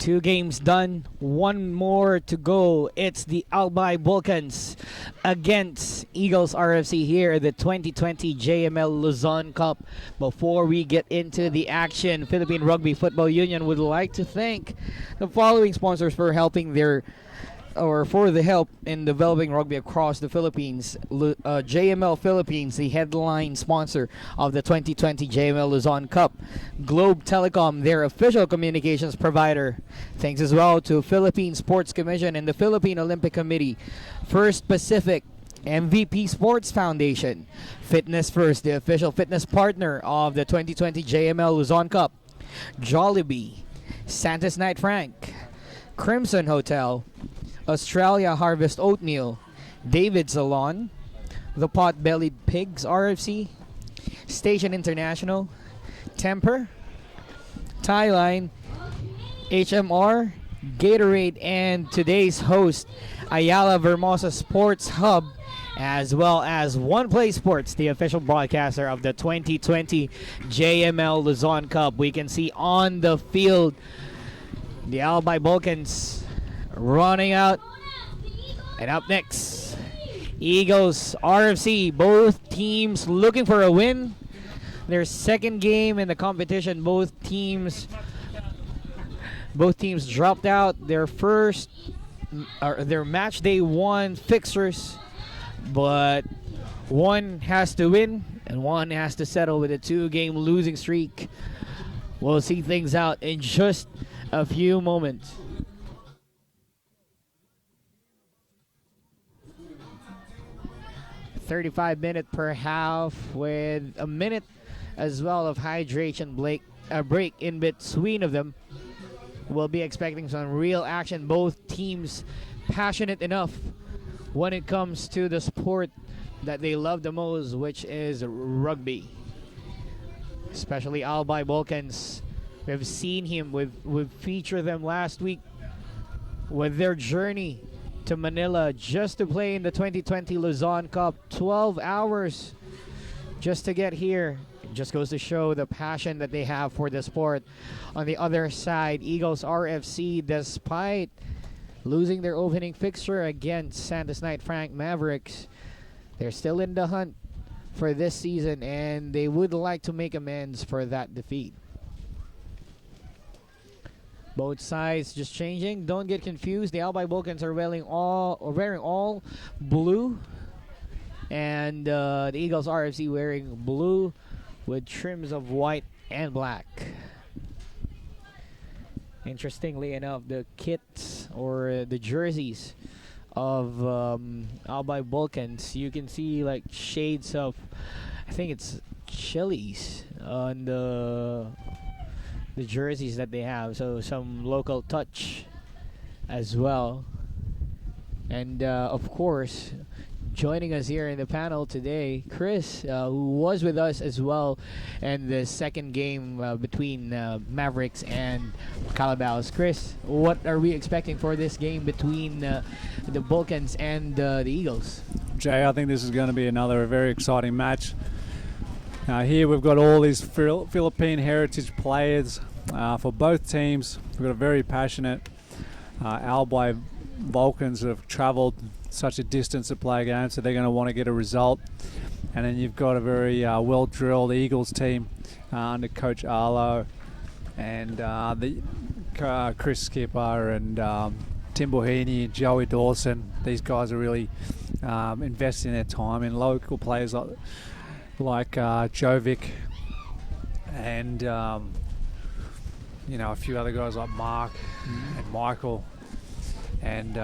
Two games done, one more to go. It's the Albay Bulkans against Eagles RFC here at the 2020 JML Luzon Cup. Before we get into the action, Philippine Rugby Football Union would like to thank the following sponsors for helping for the help in developing rugby across the Philippines. JML Philippines, the headline sponsor of the 2020 JML Luzon Cup. Globe Telecom, their official communications provider. Thanks as well to Philippine Sports Commission and the Philippine Olympic Committee. First Pacific, MVP Sports Foundation. Fitness First, the official fitness partner of the 2020 JML Luzon Cup. Jollibee, Santa's Night Frank, Crimson Hotel, Australia Harvest Oatmeal, David Salon, the Pot-Bellied Pigs RFC, Station International, Temper, Thailine, HMR, Gatorade, and today's host, Ayala Vermosa Sports Hub, as well as One Play Sports, the official broadcaster of the 2020 JML Luzon Cup. We can see on the field the Albay Bulkans running out. And up next, Eagles RFC. Both teams looking for a win. Their second game in the competition. Both teams dropped out their match day one fixtures, but one has to win and one has to settle with a 2-game losing streak. We'll see things out in just a few moments. 35 minutes per half with a minute as well of hydration break in between of them. We'll be expecting some real action. Both teams passionate enough when it comes to the sport that they love the most, which is rugby. Especially Albay Bulkans. We've seen him, we've featured them last week with their journey to Manila just to play in the 2020 Luzon Cup. 12 hours just to get here. It just goes to show the passion that they have for the sport. On the other side, Eagles RFC, despite losing their opening fixture against Santa's Night Frank Mavericks, they're still in the hunt for this season, and they would like to make amends for that defeat. Both sides just changing. Don't get confused. The Albay Bulkans are wearing all blue, and the Eagles RFC wearing blue with trims of white and black. Interestingly enough, the kits or the jerseys of Albay Bulkans, you can see like shades of, I think it's chilies on the jerseys that they have, so some local touch as well. And of course, joining us here in the panel today, Chris, who was with us as well in the second game between Mavericks and Calabaos. Chris, what are we expecting for this game between the Bulkans and the Eagles? Jay, I think this is going to be another very exciting match. Here we've got all these Philippine heritage players for both teams. We've got a very passionate Albay Vulcans that have travelled such a distance to play a game, so they're going to want to get a result. And then you've got a very well-drilled Eagles team under Coach Arlo and the Chris Skipper and Tim Bohini and Joey Dawson. These guys are really investing their time in local players like Jovic and a few other guys like Mark and Michael, and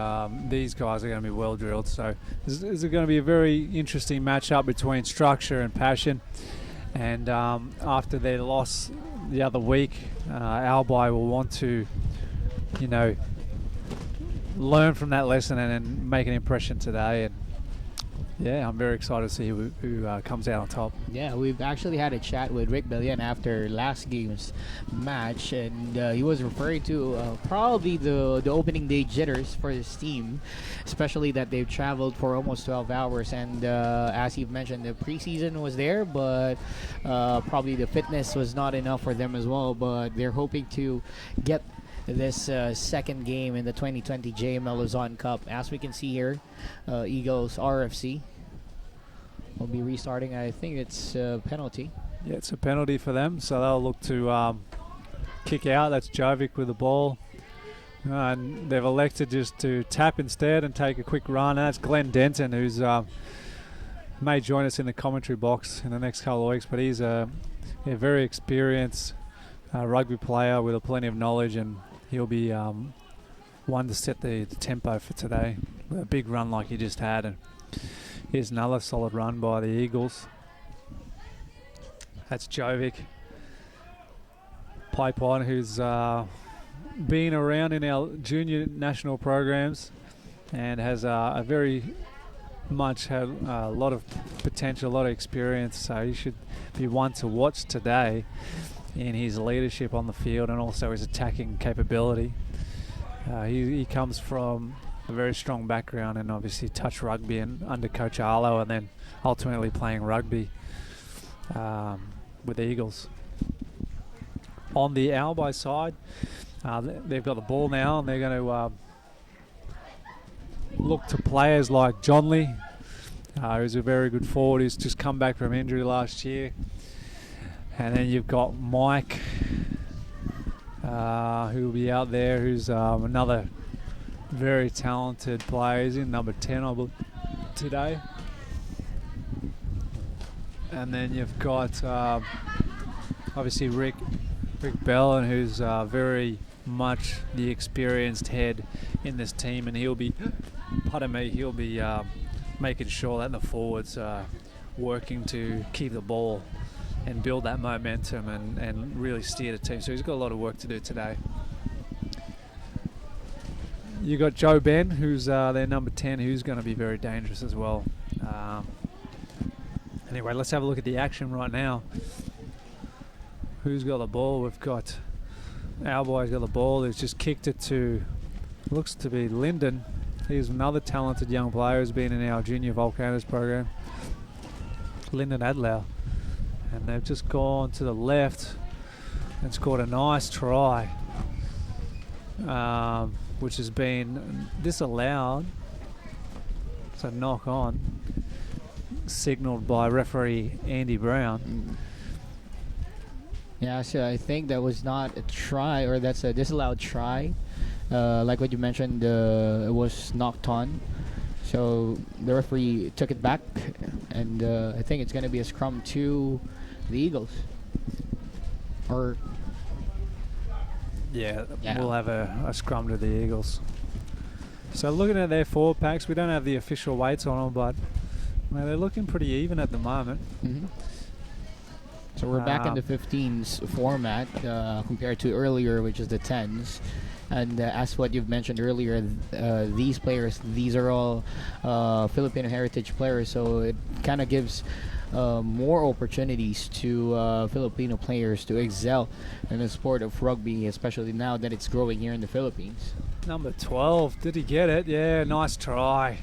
these guys are going to be well drilled. So this is going to be a very interesting matchup between structure and passion. And after their loss the other week, Albay will want to learn from that lesson and then make an impression today. And yeah, I'm very excited to see who comes out on top. Yeah, we've actually had a chat with Rick Bellian after last game's match, and he was referring to probably the opening day jitters for his team, especially that they've traveled for almost 12 hours. And as you've mentioned, the preseason was there, but probably the fitness was not enough for them as well. But they're hoping to get this second game in the 2020 JML Luzon Cup. As we can see here, Eagles RFC will be restarting. I think it's a penalty. Yeah, it's a penalty for them, so they'll look to kick out. That's Jovic with the ball. And they've elected just to tap instead and take a quick run. And that's Glenn Denton, who's may join us in the commentary box in the next couple of weeks, but he's a very experienced rugby player with plenty of knowledge, and he'll be one to set the tempo for today with a big run like he just had. And here's another solid run by the Eagles. That's Jovic. Pipe on, who's been around in our junior national programs and has a very much had a lot of potential, a lot of experience, so he should be one to watch today in his leadership on the field and also his attacking capability. He comes from a very strong background and obviously touch rugby and under Coach Arlo, and then ultimately playing rugby with the Eagles. On the Albay side, they've got the ball now, and they're going to look to players like John Lee, who's a very good forward, who's just come back from injury last year. And then you've got Mike, who will be out there, who's another very talented player. He's in number 10, I believe, today. And then you've got obviously Rick Bellin, who's very much the experienced head in this team, and he'll be making sure that the forwards are working to keep the ball and build that momentum and really steer the team. So he's got a lot of work to do today. You got Joe Ben, who's their number 10, who's going to be very dangerous as well. Anyway, let's have a look at the action right now. Who's got the ball? We've got Albay's got the ball. He's just kicked it to, looks to be Lyndon. He's another talented young player who's been in our junior Volcanoes program. Lyndon Adlau. And they've just gone to the left and scored a nice try, which has been disallowed. It's a knock on, signalled by referee Andy Brown. Yeah, so I think that was not a try, or that's a disallowed try. Like what you mentioned, it was knocked on. So the referee took it back, and I think it's going to be a scrum to the Eagles. Or yeah, we'll have a scrum to the Eagles. So looking at their forward packs, we don't have the official weights on them, but they're looking pretty even at the moment. Mm-hmm. So we're back in the 15s format compared to earlier, which is the 10s. And as what you've mentioned earlier, these players, these are all Filipino heritage players, so it kind of gives more opportunities to Filipino players to excel in the sport of rugby, especially now that it's growing here in the Philippines. Number 12, did he get it? Yeah, nice try.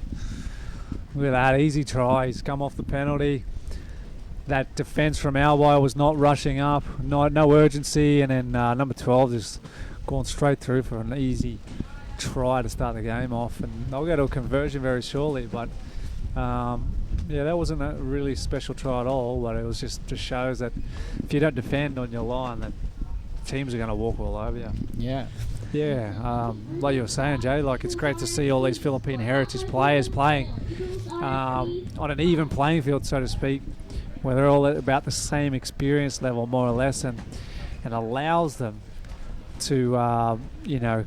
Look at that, easy try. He's come off the penalty. That defence from Albay was not rushing up, no urgency, and then number 12 just gone straight through for an easy try to start the game off. And they'll go to a conversion very shortly, but yeah, that wasn't a really special try at all, but it was just shows that if you don't defend on your line, then teams are going to walk all over you. Yeah. Yeah, like you were saying, Jay, like it's great to see all these Philippine heritage players playing on an even playing field, so to speak, where they're all at about the same experience level, more or less, and allows them to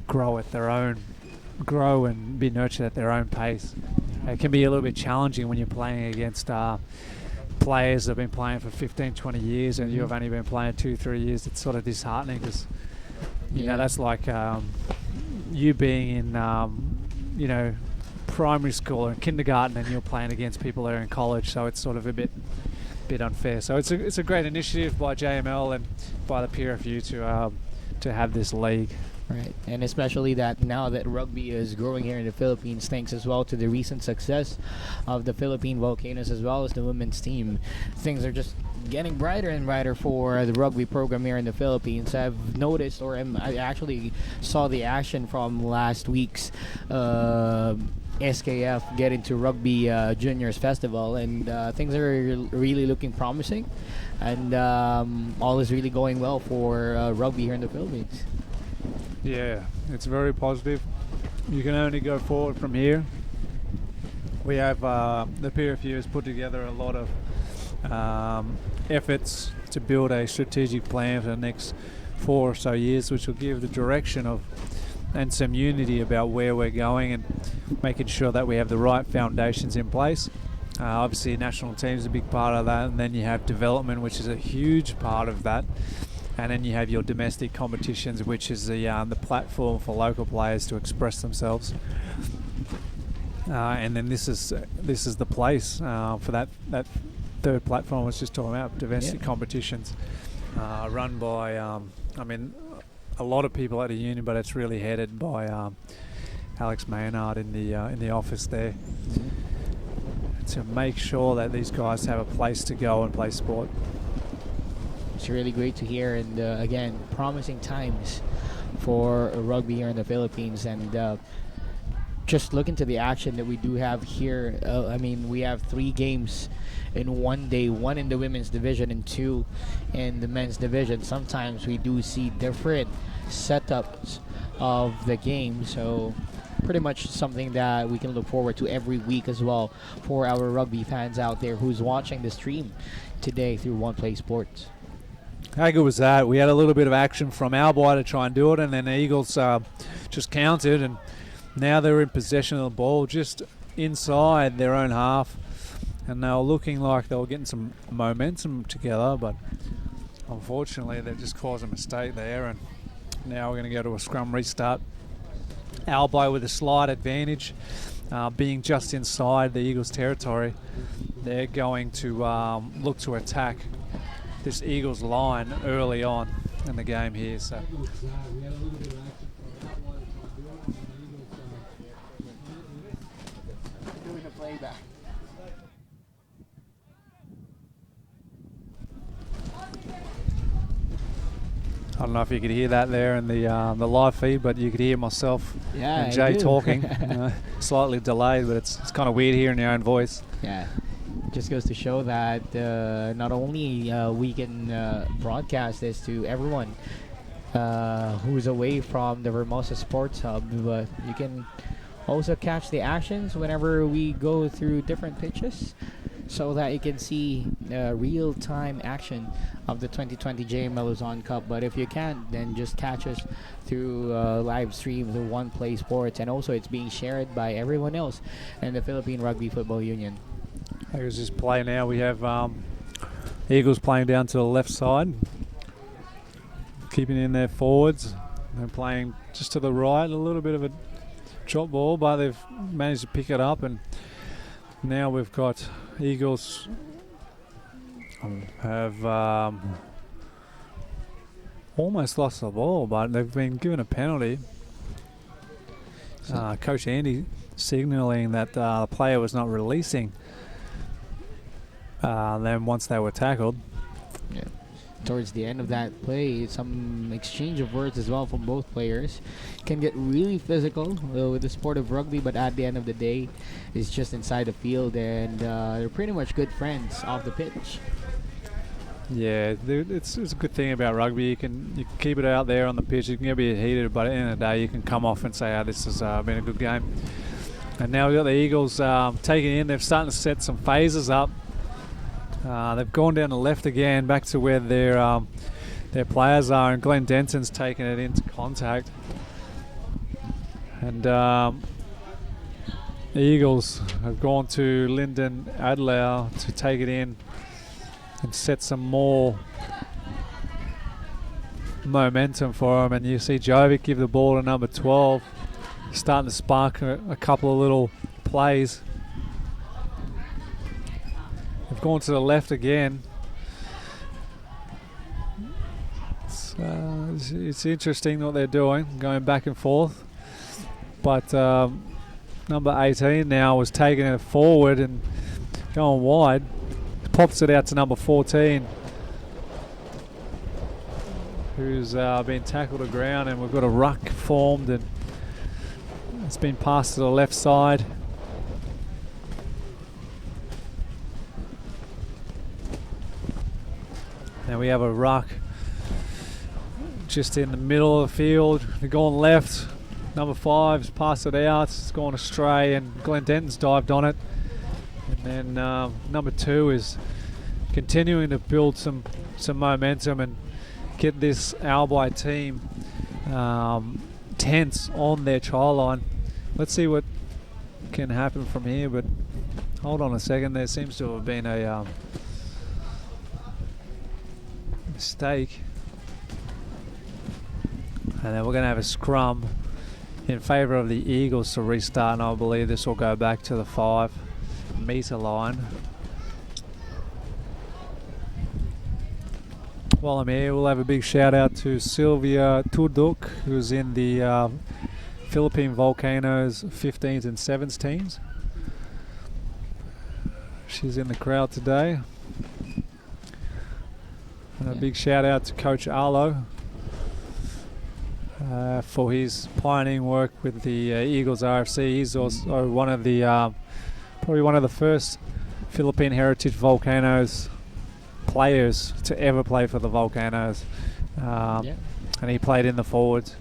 grow and be nurtured at their own pace. It can be a little bit challenging when you're playing against players that have been playing for 15, 20 years and you've only been playing 2-3 years. It's sort of disheartening because you know that's like you being in primary school or kindergarten and you're playing against people that are in college, so it's sort of a bit unfair. So it's a great initiative by JML and by the peer review to have this league. Right, and especially that now that rugby is growing here in the Philippines, thanks as well to the recent success of the Philippine Volcanoes as well as the women's team, things are just getting brighter and brighter for the rugby program here in the Philippines. I've noticed, I actually saw the action from last week's SKF get into Rugby Juniors Festival, and things are really looking promising, and all is really going well for rugby here in the Philippines. Yeah, it's very positive. You can only go forward from here. We have the PFU has put together a lot of efforts to build a strategic plan for the next 4 or so years, which will give the direction of and some unity about where we're going and making sure that we have the right foundations in place. Obviously, national team is a big part of that, and then you have development, which is a huge part of that. And then you have your domestic competitions, which is the platform for local players to express themselves. And then this is the place for that third platform I was just talking about, domestic competitions, run by a lot of people at the union, but it's really headed by Alex Maynard in the office there, to make sure that these guys have a place to go and play sport. It's really great to hear, and again, promising times for rugby here in the Philippines. And just look into the action that we do have here. We have 3 games in one day, 1 in the women's division and 2 in the men's division. Sometimes we do see different setups of the game, so pretty much something that we can look forward to every week as well for our rugby fans out there who's watching the stream today through One Play Sports. How good was that? We had a little bit of action from Albay to try and do it, and then the Eagles just countered, and now they're in possession of the ball just inside their own half, and they were looking like they were getting some momentum together, but unfortunately they've just caused a mistake there, and now we're going to go to a scrum restart. Albay with a slight advantage, being just inside the Eagles territory. They're going to look to attack this Eagles line early on in the game here. So Doing a playback. I don't know if you could hear that there in the live feed, but you could hear myself and Jay I do. talking. Slightly delayed, but it's kind of weird hearing your own voice. Yeah, just goes to show that not only we can broadcast this to everyone who's away from the Vermosa Sports Hub, but you can also catch the actions whenever we go through different pitches, so that you can see real-time action of the 2020 JML Luzon Cup. But if you can't, then just catch us through live stream the One Play Sports, and also it's being shared by everyone else in the Philippine Rugby Football Union. Here's this play now. We have Eagles playing down to the left side, keeping in their forwards. They're playing just to the right, a little bit of a drop ball, but they've managed to pick it up, and now we've got Eagles have almost lost the ball, but they've been given a penalty. Coach Andy signalling that the player was not releasing them once they were tackled. Yeah. Towards the end of that play, some exchange of words as well from both players. Can get really physical with the sport of rugby, but at the end of the day, it's just inside the field, and they're pretty much good friends off the pitch. Yeah, it's a good thing about rugby. You can keep it out there on the pitch. You can get a bit heated, but at the end of the day, you can come off and say, this has been a good game. And now we've got the Eagles taking in. They're starting to set some phases up. They've gone down the left again, back to where their players are, and Glenn Denton's taken it into contact. And the Eagles have gone to Lyndon Adlau to take it in and set some more momentum for him. And you see Jovic give the ball to number 12, starting to spark a couple of little plays. They've gone to the left again. This It's interesting what they're doing, going back and forth. But number 18 now was taking it forward and going wide. Pops it out to number 14, who's been tackled to ground, and we've got a ruck formed, and it's been passed to the left side. Now we have a ruck just in the middle of the field. They're going left. Number 5's passed it out. It's gone astray, and Glenn Denton's dived on it. And then number 2 is continuing to build some momentum and get this Albay team tense on their try line. Let's see what can happen from here, but hold on a second. There seems to have been a mistake. And then we're going to have a scrum in favour of the Eagles to restart, and I believe this will go back to the 5-metre line. While I'm here, we'll have a big shout out to Sylvia Turduk, who's in the Philippine Volcanoes 15s and 7s teams. She's in the crowd today. And a big shout out to Coach Arlo for his pioneering work with the Eagles RFC. He's also one of the probably one of the first Philippine Heritage Volcanoes players to ever play for the Volcanoes, and he played in the forwards.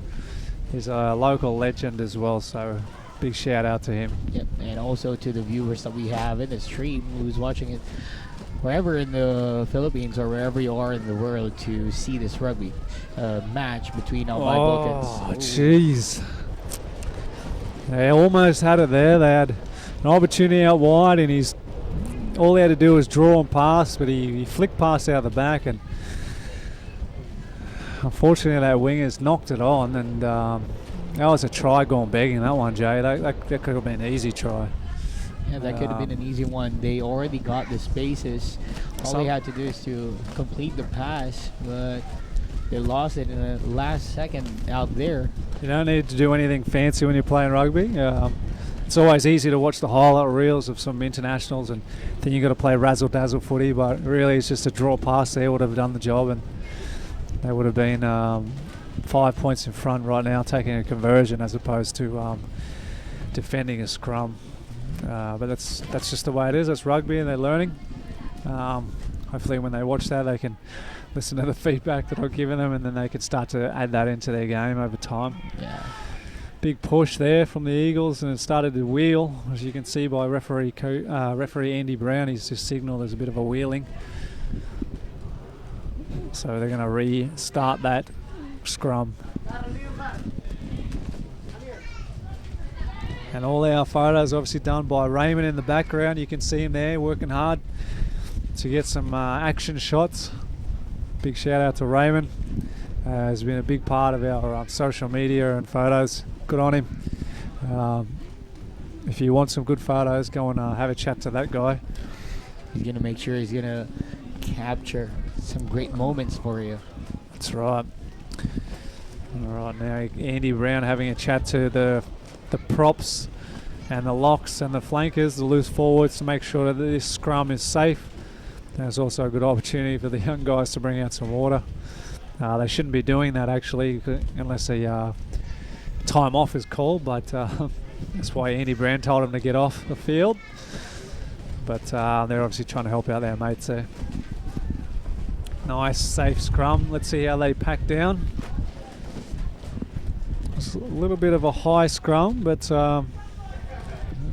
He's a local legend as well, so big shout out to him. Yep, and also to the viewers that we have in the stream who's watching it wherever in the Philippines or wherever you are in the world to see this rugby match between Albay Bulkans. Oh, jeez. They almost had it there. They had an opportunity out wide, and all he had to do was draw and pass, but he flicked past out the back, and unfortunately that winger's knocked it on, and that was a try gone begging, that one, Jay. That could have been an easy try. Yeah, that could have been an easy one. They already got the spaces. All they had to do is to complete the pass, but they lost it in the last second out there. You don't need to do anything fancy when you're playing rugby. It's always easy to watch the highlight reels of some internationals, and then you've got to play razzle-dazzle footy, but really it's just a draw pass there would have done the job, and they would have been 5 points in front right now, taking a conversion as opposed to defending a scrum. But that's just the way it is. That's rugby, and they're learning. Hopefully when they watch that, they can listen to the feedback that I've given them, and then they can start to add that into their game over time. Yeah. Big push there from the Eagles, and it started to wheel, as you can see by referee Andy Brown. He's just signalled there's a bit of a wheeling. So they're going to restart that scrum. And all our photos obviously done by Raymond in the background. You can see him there working hard to get some action shots. Big shout out to Raymond. Has been a big part of our social media and photos. Good on him. If you want some good photos, go and have a chat to that guy. He's going to make sure he's going to capture some great moments for you. That's right. All right, now Andy Brown having a chat to the props and the locks and the flankers, the loose forwards, to make sure that this scrum is safe. There's also a good opportunity for the young guys to bring out some water. They shouldn't be doing that actually, unless a time off is called, but that's why Andy Brown told them to get off the field. But they're obviously trying to help out their mates there. Nice, safe scrum. Let's see how they pack down. It's a little bit of a high scrum, but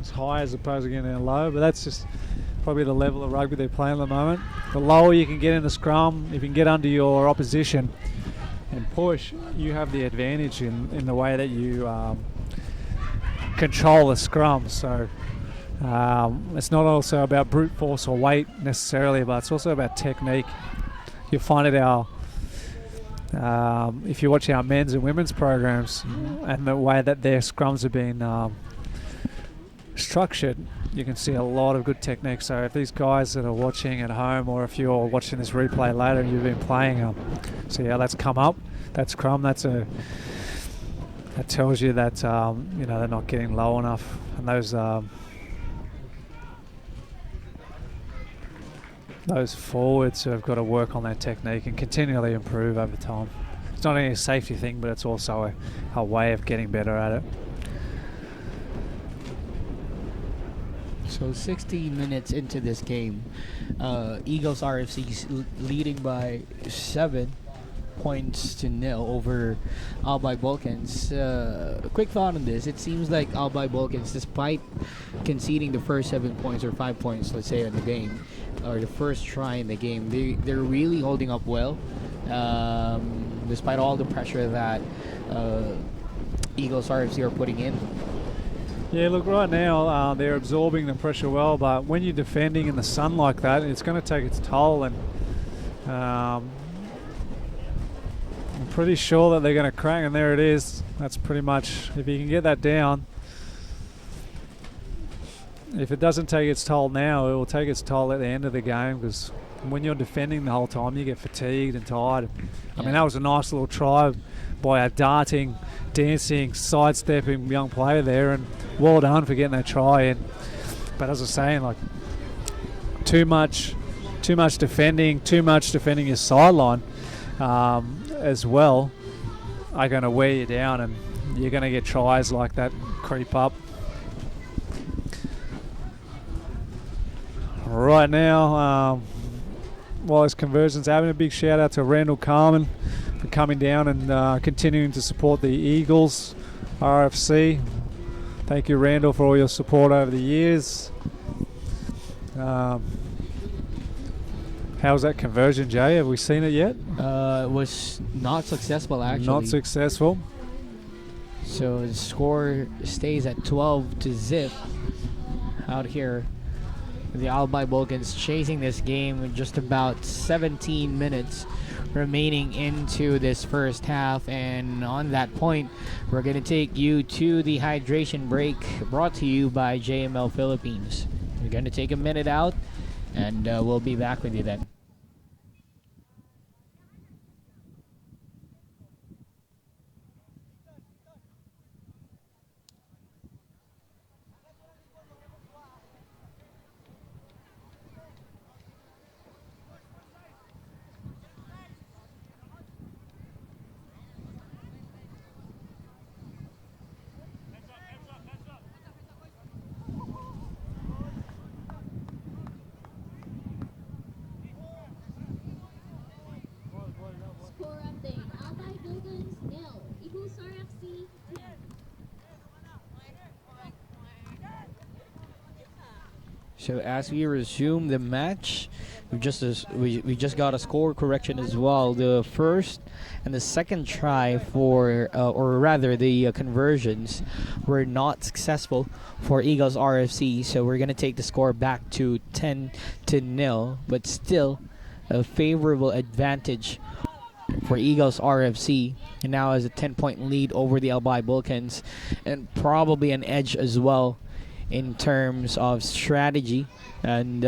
it's high as opposed to getting low, but that's just probably the level of rugby they're playing at the moment. The lower you can get in the scrum, if you can get under your opposition and push, you have the advantage in the way that you control the scrum. So it's not also about brute force or weight necessarily, but it's also about technique. You'll find it if you watch our men's and women's programs and the way that their scrums have been structured, you can see a lot of good technique. So if these guys that are watching at home, or if you're watching this replay later and you've been playing see how that's come up, that scrum. That tells you that they're not getting low enough, and those forwards have got to work on their technique and continually improve over time. It's not only a safety thing, but it's also a way of getting better at it. So 60 minutes into this game, Eagles RFC is leading by 7 points to 0 over Albay Bulkans. Quick thought on this. It seems like Albay Bulkans, despite conceding the first 7 points or 5 points, let's say, in the game, or the first try in the game, they're really holding up well, despite all the pressure that Eagles RFC are putting in. Yeah, look, right now they're absorbing the pressure well, but when you're defending in the sun like that, it's going to take its toll, and I'm pretty sure that they're going to crack, and there it is. That's pretty much, if you can get that down. If it doesn't take its toll now, it will take its toll at the end of the game, because when you're defending the whole time, you get fatigued and tired. I mean, that was a nice little try by a darting, dancing, sidestepping young player there, and well done for getting that try in. But as I was saying, like, too much defending your sideline as well are going to wear you down, and you're going to get tries like that creep up. Right now, while this conversion's happening, a big shout out to Randall Carmen for coming down and continuing to support the Eagles RFC. Thank you, Randall, for all your support over the years. How's that conversion, Jay? Have we seen it yet? It was not successful, actually. Not successful. So the score stays at 12-0 out here. The Albay Bulkans chasing this game with just about 17 minutes remaining into this first half, and on that point we're going to take you to the hydration break, brought to you by JML Philippines. We're going to take a minute out, and we'll be back with you then. Score update. Albay Bulkans 0. Eagles RFC 10. So as we resume the match, we just got a score correction as well. The first and the second try for, or rather the conversions, were not successful for Eagles RFC. So we're gonna take the score back to 10-0, but still a favorable advantage for Eagles RFC, and now has a 10-point lead over the Albay Bulkans, and probably an edge as well in terms of strategy. And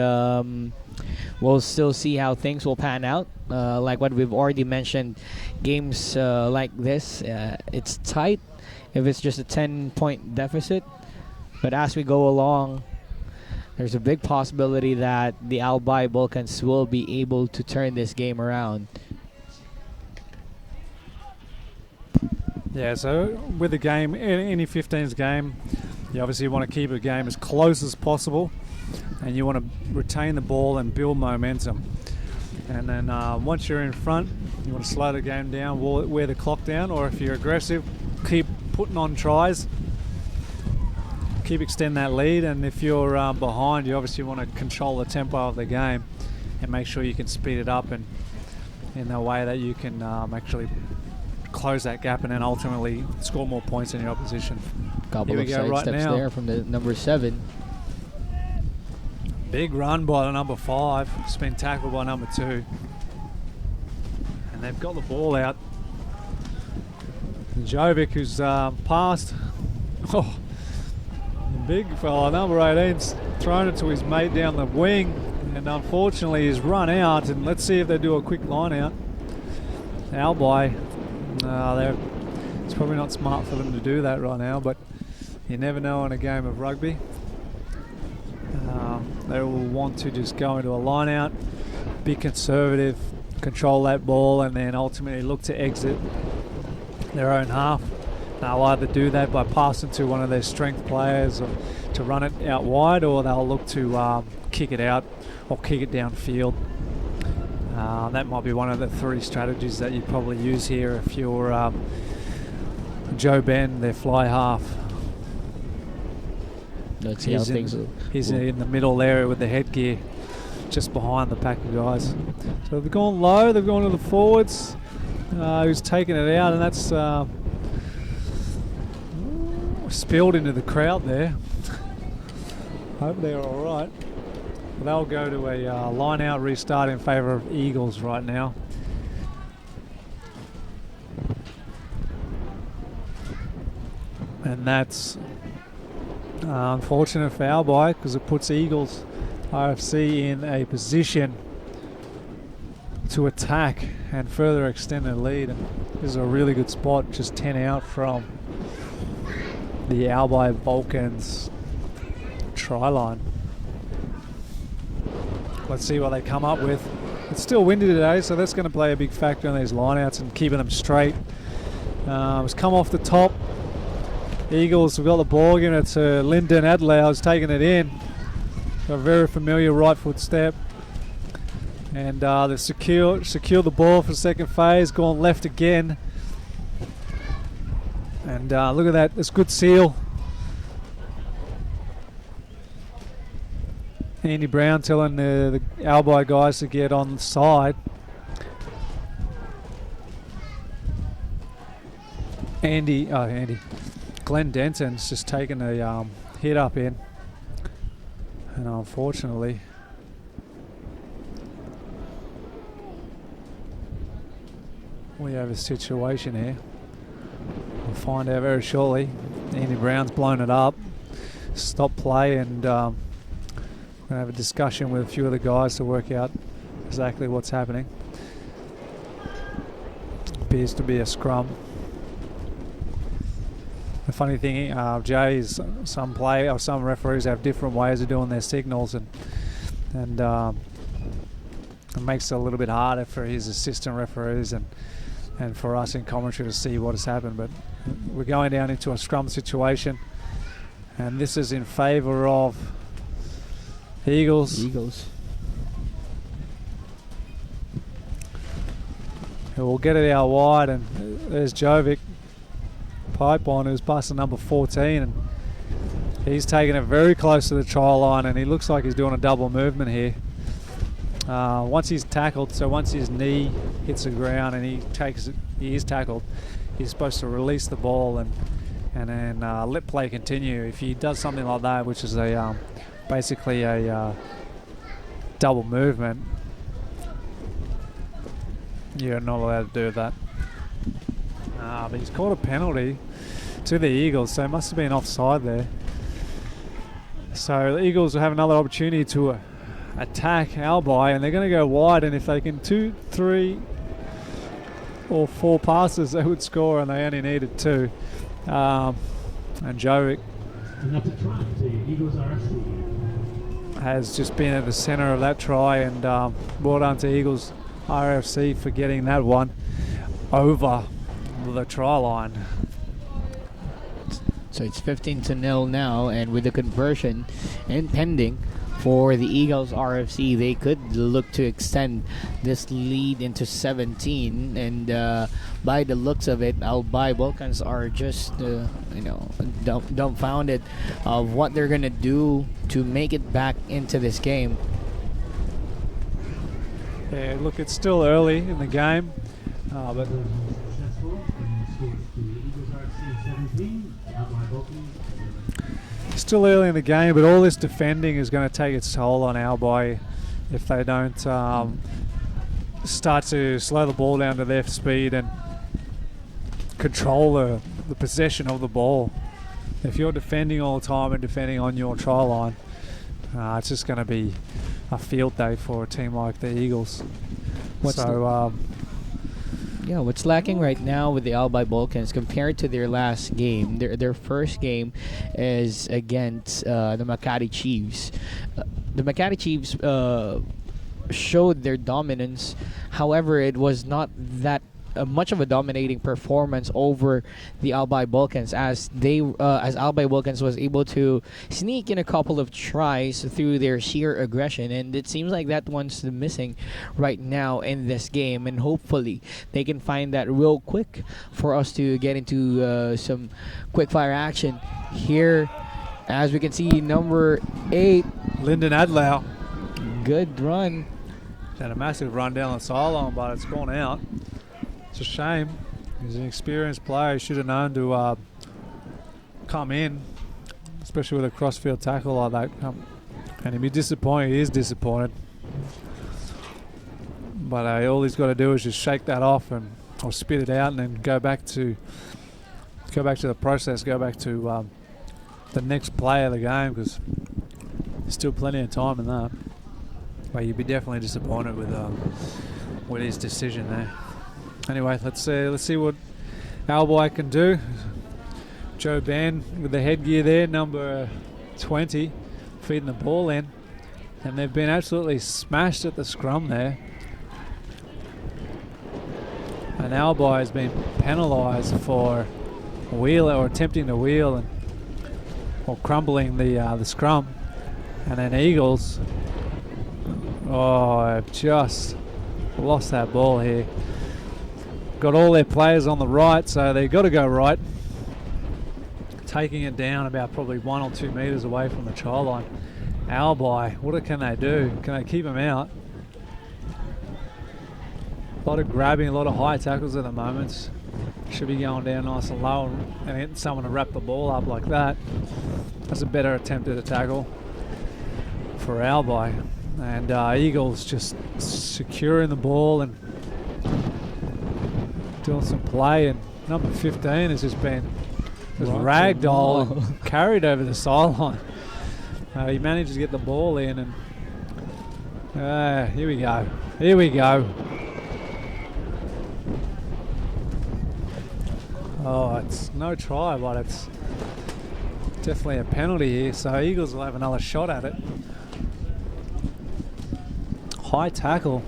we'll still see how things will pan out. Like what we've already mentioned, games like this, it's tight if it's just a 10-point deficit, but as we go along, there's a big possibility that the Albay Bulkans will be able to turn this game around. Yeah, so with the game, any 15's game, you obviously want to keep a game as close as possible, and you want to retain the ball and build momentum. And then once you're in front, you want to slow the game down, wear the clock down, or if you're aggressive, keep putting on tries, keep extend that lead. And if you're behind, you obviously want to control the tempo of the game and make sure you can speed it up, and in a way that you can actually close that gap and then ultimately score more points than your opposition. Couple of side steps there from the number 7. Big run by the number 5. It's been tackled by number 2. And they've got the ball out. Jovic, who's passed. Oh, big fella, number 18's thrown it to his mate down the wing, and unfortunately he's run out. And let's see if they do a quick line out. Albay It's probably not smart for them to do that right now, but you never know in a game of rugby. They will want to just go into a line out, be conservative, control that ball, and then ultimately look to exit their own half. They'll either do that by passing to one of their strength players or to run it out wide, or they'll look to kick it out or kick it downfield. That might be one of the three strategies that you'd probably use here if you're Joe Ben, their fly half. Let's see how things He's in the middle there with the headgear, just behind the pack of guys. So they've gone low, they've gone to the forwards. Who's taken it out, and that's spilled into the crowd there. Hope they're all right. They'll go to a line-out restart in favour of Eagles right now. And that's unfortunate for Albay, because it puts Eagles RFC in a position to attack and further extend their lead. And this is a really good spot, just 10 out from the Albay Bulkans try line. Let's see what they come up with. It's still windy today, so that's going to play a big factor in these lineouts and keeping them straight. It's come off the top. Eagles have got the ball, giving it to Lyndon Adlau, who's taking it in. A very familiar right foot step. And they've secure the ball for the second phase, gone left again. And look at that, it's good seal. Andy Brown telling the Albay guys to get on the side. Glenn Denton's just taken a hit up in, and unfortunately we have a situation here. We'll find out very shortly. Andy Brown's blown it up, stop play, and we're going to have a discussion with a few of the guys to work out exactly what's happening. Appears to be a scrum. The funny thing, Jay, is some referees have different ways of doing their signals, and it makes it a little bit harder for his assistant referees and for us in commentary to see what has happened. But we're going down into a scrum situation, and this is in favour of Eagles. We'll get it out wide, and there's Jovic Pipe on, who's passing number 14, and he's taking it very close to the try line, and he looks like he's doing a double movement here. Once he's tackled, so once his knee hits the ground and he is tackled, he's supposed to release the ball and then let play continue. If he does something like that, which is a basically a double movement, you're not allowed to do that. But he's called a penalty to the Eagles, so it must have been offside there. So the Eagles will have another opportunity to attack Albay, and they're going to go wide, and if they can 2, 3 or 4 passes, they would score, and they only needed 2. And Jovic has just been at the centre of that try, and well done to Eagles RFC for getting that one over the try line. So it's 15-0 now, and with the conversion and pending for the Eagles RFC, they could look to extend this lead into 17. And by the looks of it, Albay Bulkans are just dumbfounded of what they're gonna do to make it back into this game. Yeah, look, it's still early in the game, but still early in the game, but all this defending is going to take its toll on Albay if they don't start to slow the ball down to their speed and control the possession of the ball. If you're defending all the time and defending on your try line, it's just going to be a field day for a team like the Eagles. Yeah, what's lacking right now with the Albay Bulkans compared to their last game, their first game is against the Makati Chiefs. The Makati Chiefs showed their dominance. However, it was not that much of a dominating performance over the Albay Bulkans, as Albay Bulkans was able to sneak in a couple of tries through their sheer aggression, and it seems like that one's missing right now in this game, and hopefully they can find that real quick for us to get into some quick fire action here. As we can see, number 8, Lyndon Adlau good run. had a massive run down the sideline, but it's gone out. It's a shame. He's an experienced player. He should have known to come in, especially with a crossfield tackle like that. And he'd be disappointed. He is disappointed. But all he's got to do is just shake that off or spit it out, and then go back to the process. Go back to the next play of the game, because there's still plenty of time in that. But you'd be definitely disappointed with his decision there. Anyway, let's see what Albay can do. Joe Ben with the headgear there, number 20, feeding the ball in. And they've been absolutely smashed at the scrum there. And Albay has been penalised for attempting to wheel or crumbling the scrum. And then Eagles, have just lost that ball here. Got all their players on the right, so they've got to go right. Taking it down about probably 1 or 2 metres away from the try line. Albay, what can they do? Can they keep him out? A lot of grabbing, a lot of high tackles at the moment. Should be going down nice and low and getting someone to wrap the ball up like that. That's a better attempt at a tackle for Albay. And Eagles just securing the ball and doing some play, and number 15 has just been ragdoll and carried over the sideline. He managed to get the ball in, and here we go. Oh, it's no try, but it's definitely a penalty here, so Eagles will have another shot at it. High tackle.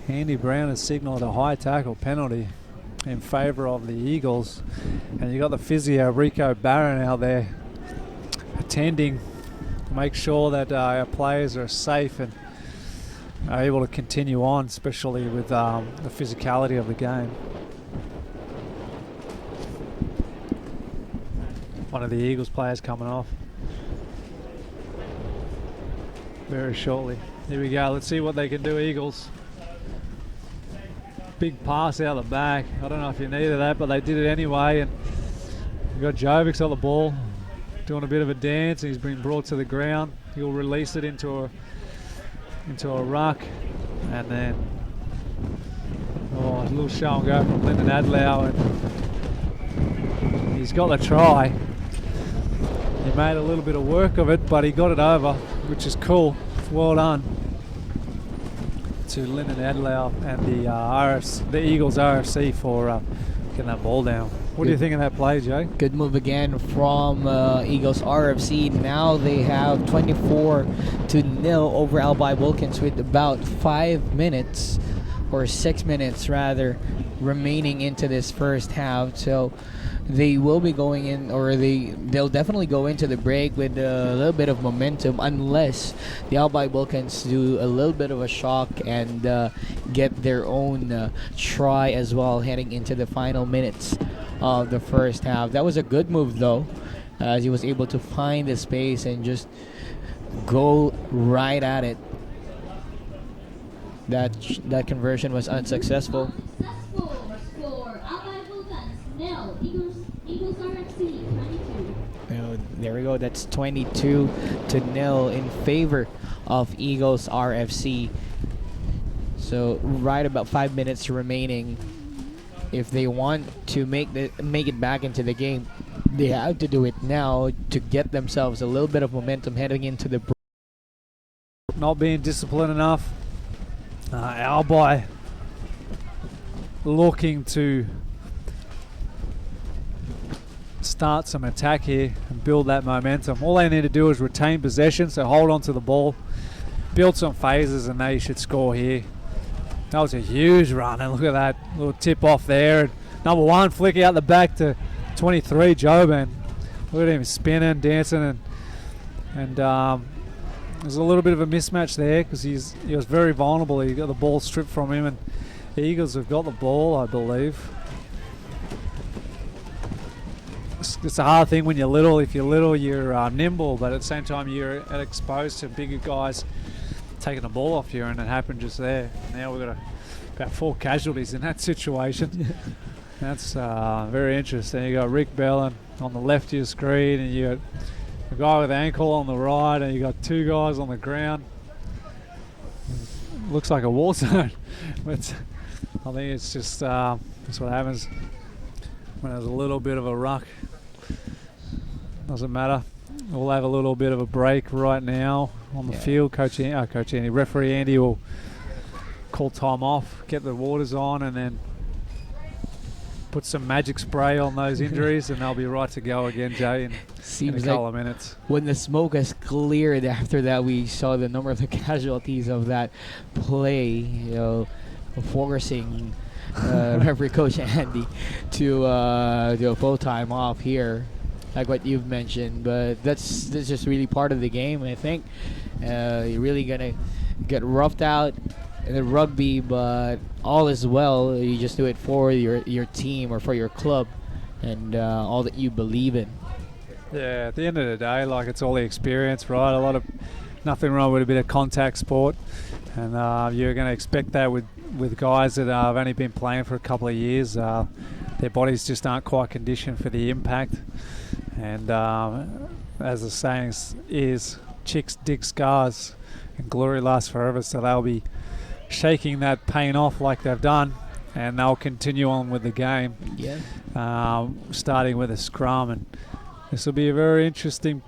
Andy Brown has signalled a high tackle penalty in favour of the Eagles. And you got the physio Rico Barron out there attending to make sure that our players are safe and are able to continue on, especially with the physicality of the game. One of the Eagles players coming off very shortly. Here we go. Let's see what they can do, Eagles. Big pass out the back. I don't know if you needed that, but they did it anyway. And we've got Jovic on the ball, doing a bit of a dance. He's been brought to the ground. He'll release it into a ruck, and then a little show and go from Lyndon Adlau, and he's got the try. He made a little bit of work of it, but he got it over, which is cool. Well done to Lyndon Adlau and the Eagles RFC for getting that ball down. What do you think of that play, Jay? Good move again from Eagles RFC. Now they have 24-0 over Albay Bulkans with about 5 minutes, or 6 minutes rather, remaining into this first half. So they will be going in, or they'll definitely go into the break with a little bit of momentum, unless the Albay Bulkans do a little bit of a shock and get their own try as well, heading into the final minutes of the first half. That was a good move though, as he was able to find the space and just go right at it. That conversion was unsuccessful. Successful score. Albay Bulkans 0. Eagles RFC 22. There we go. That's 22-0 in favor of Eagles RFC. So right about 5 minutes remaining. If they want to make it back into the game, they have to do it now to get themselves a little bit of momentum heading into the break. Not being disciplined enough. Albay looking to start some attack here and build that momentum. All they need to do is retain possession, so hold on to the ball, build some phases, and they should score here. That was a huge run, and look at that little tip off there. And number 1 flick out the back to 23 Job, and look at him spinning, dancing, and there's a little bit of a mismatch there because he was very vulnerable. He got the ball stripped from him, and the Eagles have got the ball, I believe. It's a hard thing when you're little. If you're little, you're nimble, but at the same time, you're exposed to bigger guys taking the ball off you, and it happened just there. Now we've got about 4 casualties in that situation. That's very interesting. You got Rick Bellin on the left of your screen, and you got a guy with ankle on the right, and you got 2 guys on the ground. Looks like a war zone, but I think it's just that's what happens when there's a little bit of a ruck. Doesn't matter. We'll have a little bit of a break right now on the field. Referee Andy will call time off, get the waters on, and then put some magic spray on those injuries, and they'll be right to go again, Jay, in a couple of minutes. When the smoke has cleared after that, we saw the number of the casualties of that play, forcing referee coach Andy to do a full time off here, like what you've mentioned. But that's just really part of the game. I think you're really gonna get roughed out in the rugby, but all is well. You just do it for your team or for your club, and all that you believe in. Yeah, at the end of the day, like, it's all the experience, right? Nothing wrong with a bit of contact sport, and you're going to expect that with guys that have only been playing for a couple of years. Their bodies just aren't quite conditioned for the impact, and as the saying is, chicks dig scars and glory lasts forever, so they'll be shaking that pain off like they've done, and they'll continue on with the game. Starting with a scrum, and this will be a very interesting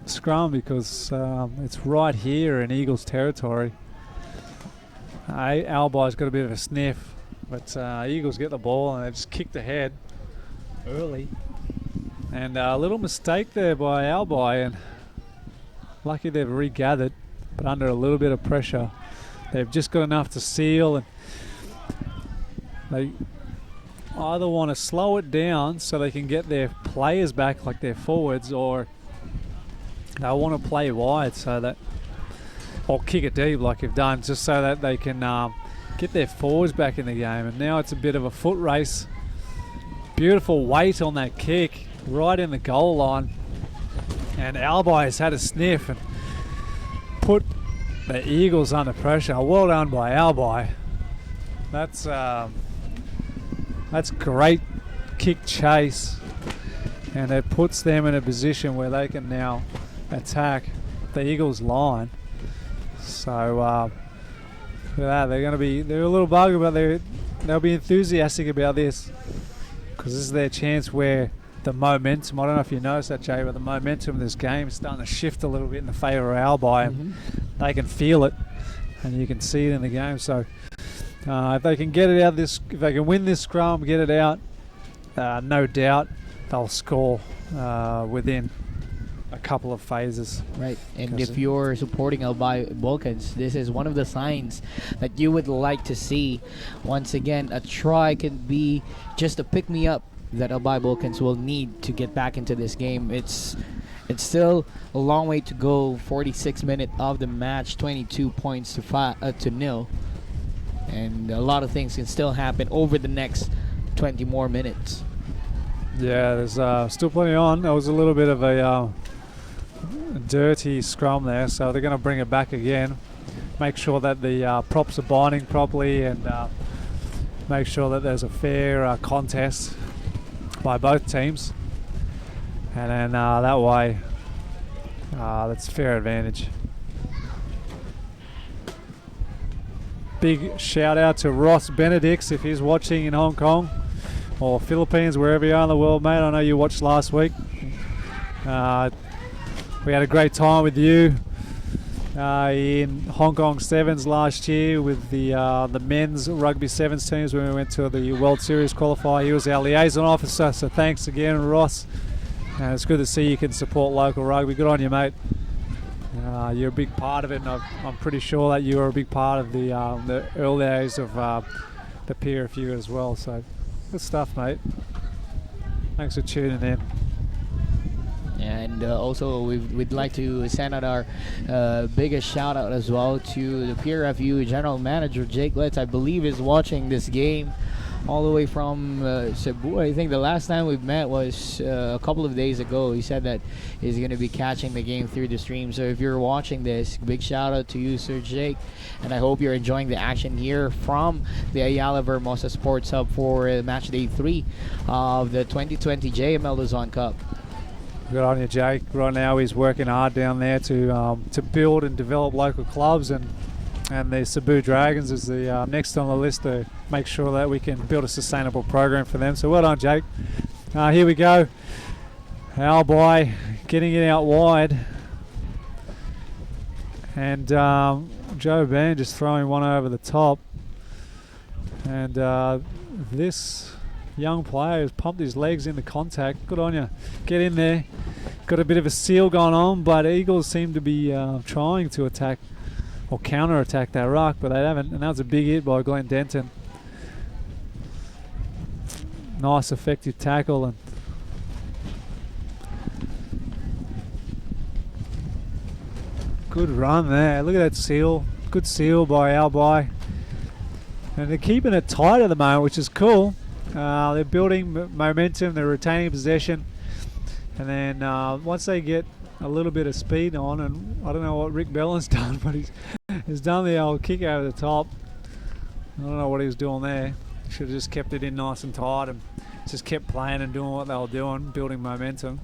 scrum because it's right here in Eagles territory. Albay's got a bit of a sniff, but Eagles get the ball and they just kicked ahead early, and a little mistake there by Albay, and lucky they've regathered, but under a little bit of pressure they've just got enough to seal, and they either want to slow it down so they can get their players back, like their forwards, or they want to play wide so that, or kick it deep like you've done, just so that they can get their forwards back in the game. And now it's a bit of a foot race. Beautiful weight on that kick right in the goal line, and Albay has had a sniff and put the Eagles under pressure. Well done by Albay. That's great kick chase, and it puts them in a position where they can now attack the Eagles line. So look at that, they're a little buggy, but they'll be enthusiastic about this because this is their chance where the momentum, I don't know if you noticed that, Jay, but the momentum of this game is starting to shift a little bit in the favour of Albay, and they can feel it, and you can see it in the game. So if they can get it out if they can win this scrum, get it out, no doubt they'll score within a couple of phases. Right, and if you're supporting Albay Bulkans, this is one of the signs that you would like to see. Once again, a try can be just a pick-me-up that Albay Bulkans will need to get back into this game. It's still a long way to go. 46 minutes of the match, 22 points to nil, and a lot of things can still happen over the next 20 more minutes. Yeah, there's still plenty on. That was a little bit of a dirty scrum there, so they're going to bring it back again. Make sure that the props are binding properly, and make sure that there's a fair contest by both teams, and then that way that's fair advantage. Big shout out to Ross Benedicts if he's watching in Hong Kong or Philippines, wherever you are in the world, mate. I know you watched last week. We had a great time with you. in Hong Kong Sevens last year with the men's rugby sevens teams when we went to the World Series qualifier. He was our liaison officer, so thanks again, Ross. And it's good to see you can support local rugby. Good on you, mate. You're a big part of it, and I'm pretty sure that you were a big part of the early days of the PRFU as well. So good stuff, mate. Thanks for tuning in. And also, we'd like to send out our biggest shout out as well to the PRFU General Manager Jake Letts. I believe is watching this game all the way from Cebu. I think the last time we met was a couple of days ago. He said that he's going to be catching the game through the stream. So if you're watching this, big shout out to you, Sir Jake. And I hope you're enjoying the action here from the Ayala Vermosa Sports Hub for match day 3 of the 2020 JML Luzon Cup. Good on you, Jake. Right now he's working hard down there to build and develop local clubs, and the Cebu Dragons is the next on the list to make sure that we can build a sustainable program for them. So well done, Jake. Here we go. Albay getting it out wide, and Joe Ban just throwing one over the top, and this young player has pumped his legs into contact. Good on you. Get in there. Got a bit of a seal going on, but Eagles seem to be trying to attack or counter-attack that ruck, but they haven't. And that was a big hit by Glenn Denton. Nice, effective tackle. And good run there. Look at that seal. Good seal by Albay. And they're keeping it tight at the moment, which is cool. They're building momentum, they're retaining possession, and then once they get a little bit of speed on, and I don't know what Rick Bellin's done, but he's done the old kick over the top. I don't know what he was doing there. Should have just kept it in nice and tight and just kept playing and doing what they were doing, building momentum.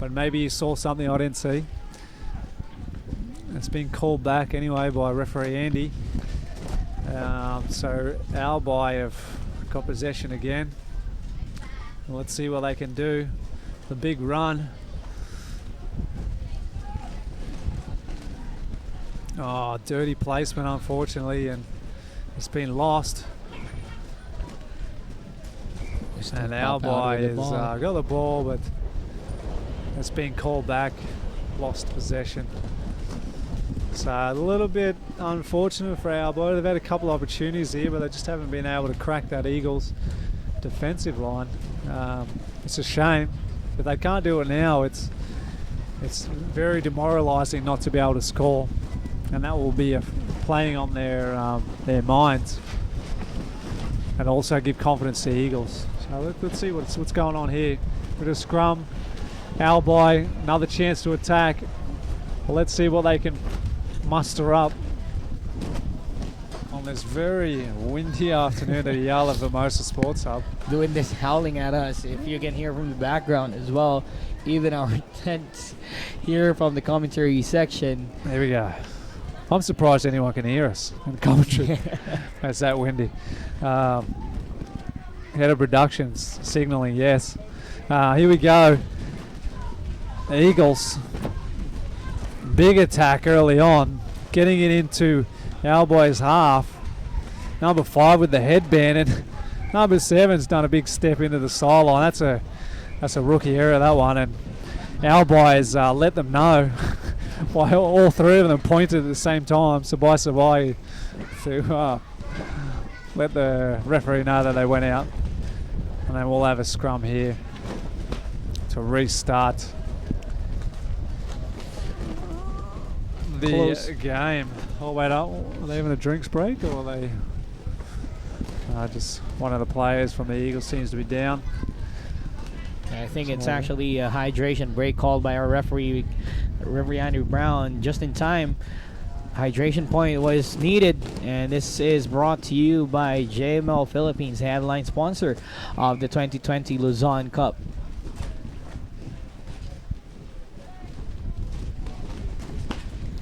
But maybe he saw something I didn't see. It's been called back anyway by referee Andy. So Albay have got possession again. Let's see what they can do. The big run. Oh, dirty placement, unfortunately, and it's been lost. And Albay has got the ball, but it's been called back. Lost possession. So a little bit unfortunate for Albay. They've had a couple of opportunities here, but they just haven't been able to crack that Eagles defensive line. It's a shame, but they can't do it now. It's very demoralising not to be able to score, and that will be playing on their minds, and also give confidence to Eagles. So let's see what's going on here. With a scrum, Albay, another chance to attack. Well, let's see what they can muster up on this very windy afternoon at Ayala Vermosa Sports Hub. Doing this howling at us, if you can hear from the background as well, even our tents here from the commentary section. There we go. I'm surprised anyone can hear us in the commentary. It's that windy. Head of productions signaling yes. Here we go. The Eagles. Big attack early on, getting it into Albay's half. Number 5 with the headband, and number 7's done a big step into the sideline. That's a rookie error, that one, and Albay has let them know. Why all 3 of them pointed at the same time, Sabai to let the referee know that they went out, and then we'll have a scrum here to restart the game. Oh, wait up. Are they having a drinks break, or are they just one of the players from the Eagles seems to be down? I think it's actually a hydration break called by our referee Andrew Brown just in time. Hydration point was needed, and this is brought to you by JML Philippines, headline sponsor of the 2020 Luzon Cup.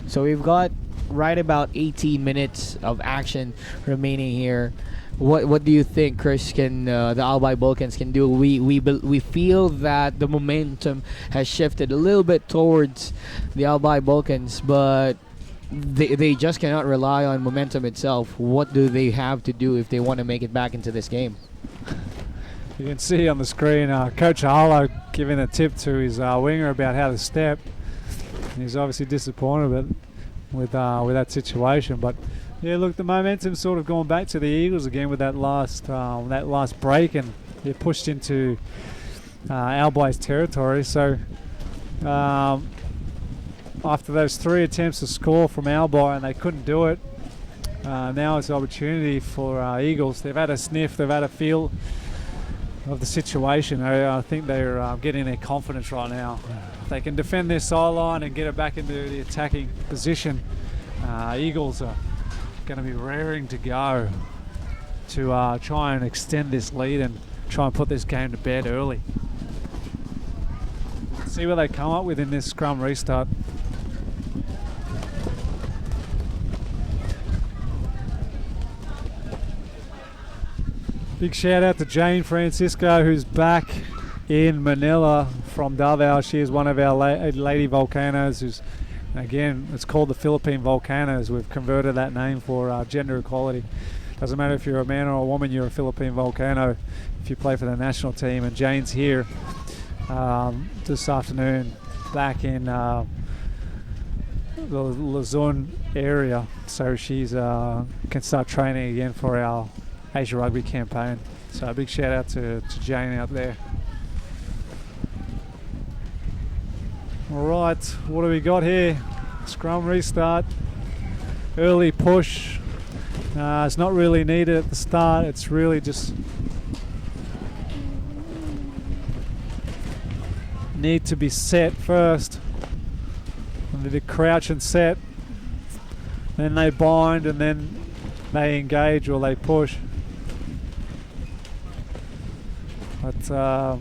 So we've got right about 18 minutes of action remaining here. What do you think, Chris? Can the Albay Bulkans can do? We feel that the momentum has shifted a little bit towards the Albay Bulkans, but they just cannot rely on momentum itself. What do they have to do if they want to make it back into this game? You can see on the screen Coach Ayala giving a tip to his winger about how to step. He's obviously disappointed with that situation, but yeah, look, the momentum's sort of gone back to the Eagles again with that last break, and they're pushed into Albay's territory. So after those 3 attempts to score from Albay and they couldn't do it, now it's an opportunity for Eagles. They've had a sniff, they've had a feel of the situation. I think they're getting their confidence right now. If they can defend their sideline and get it back into the attacking position, Eagles are going to be raring to go to try and extend this lead and try and put this game to bed early. See what they come up with in this scrum restart. Big shout out to Jane Francisco, who's back in Manila from Davao. She is one of our lady volcanoes, who's, again, it's called the Philippine Volcanoes. We've converted that name for gender equality. Doesn't matter if you're a man or a woman, you're a Philippine volcano if you play for the national team. And Jane's here this afternoon, back in the Luzon area, so she's can start training again for our Asia Rugby campaign. So a big shout out to Jane out there. Alright, what do we got here? Scrum restart, early push. It's not really needed at the start, it's really just need to be set first. And they crouch and set, then they bind, and then they engage or they push. But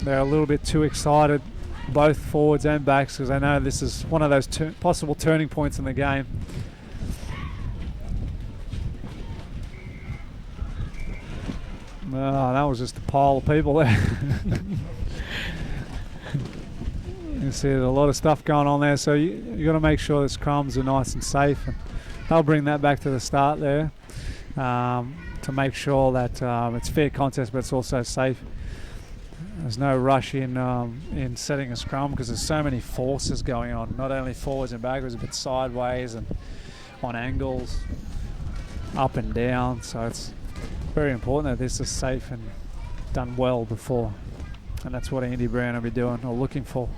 they're a little bit too excited, both forwards and backs, because they know this is one of those possible turning points in the game. Oh, that was just a pile of people there. You see there's a lot of stuff going on there, so you got to make sure the scrums are nice and safe, and they'll bring that back to the start there to make sure that it's fair contest, but it's also safe. There's no rush in setting a scrum because there's so many forces going on, not only forwards and backwards, but sideways and on angles, up and down. So it's very important that this is safe and done well before, and that's what Andy Brown will be doing or looking for.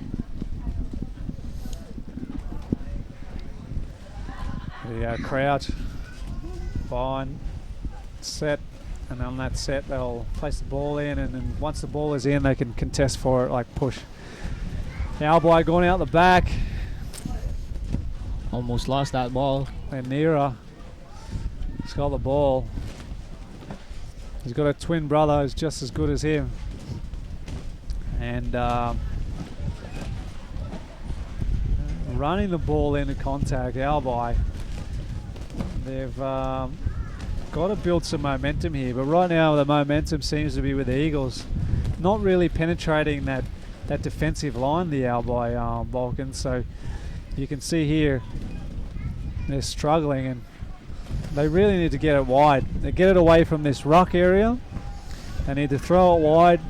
The crouch, bind, set, and on that set they'll place the ball in, and then once the ball is in they can contest for it, like push. Albay going out the back. Almost lost that ball. And Nira has got the ball. He's got a twin brother who's just as good as him. And running the ball into contact, Albay. They've got to build some momentum here, but right now the momentum seems to be with the Eagles, not really penetrating that defensive line, the Albay Bulkans. So you can see here they're struggling, and they really need to get it wide. They get it away from this ruck area. They need to throw it wide,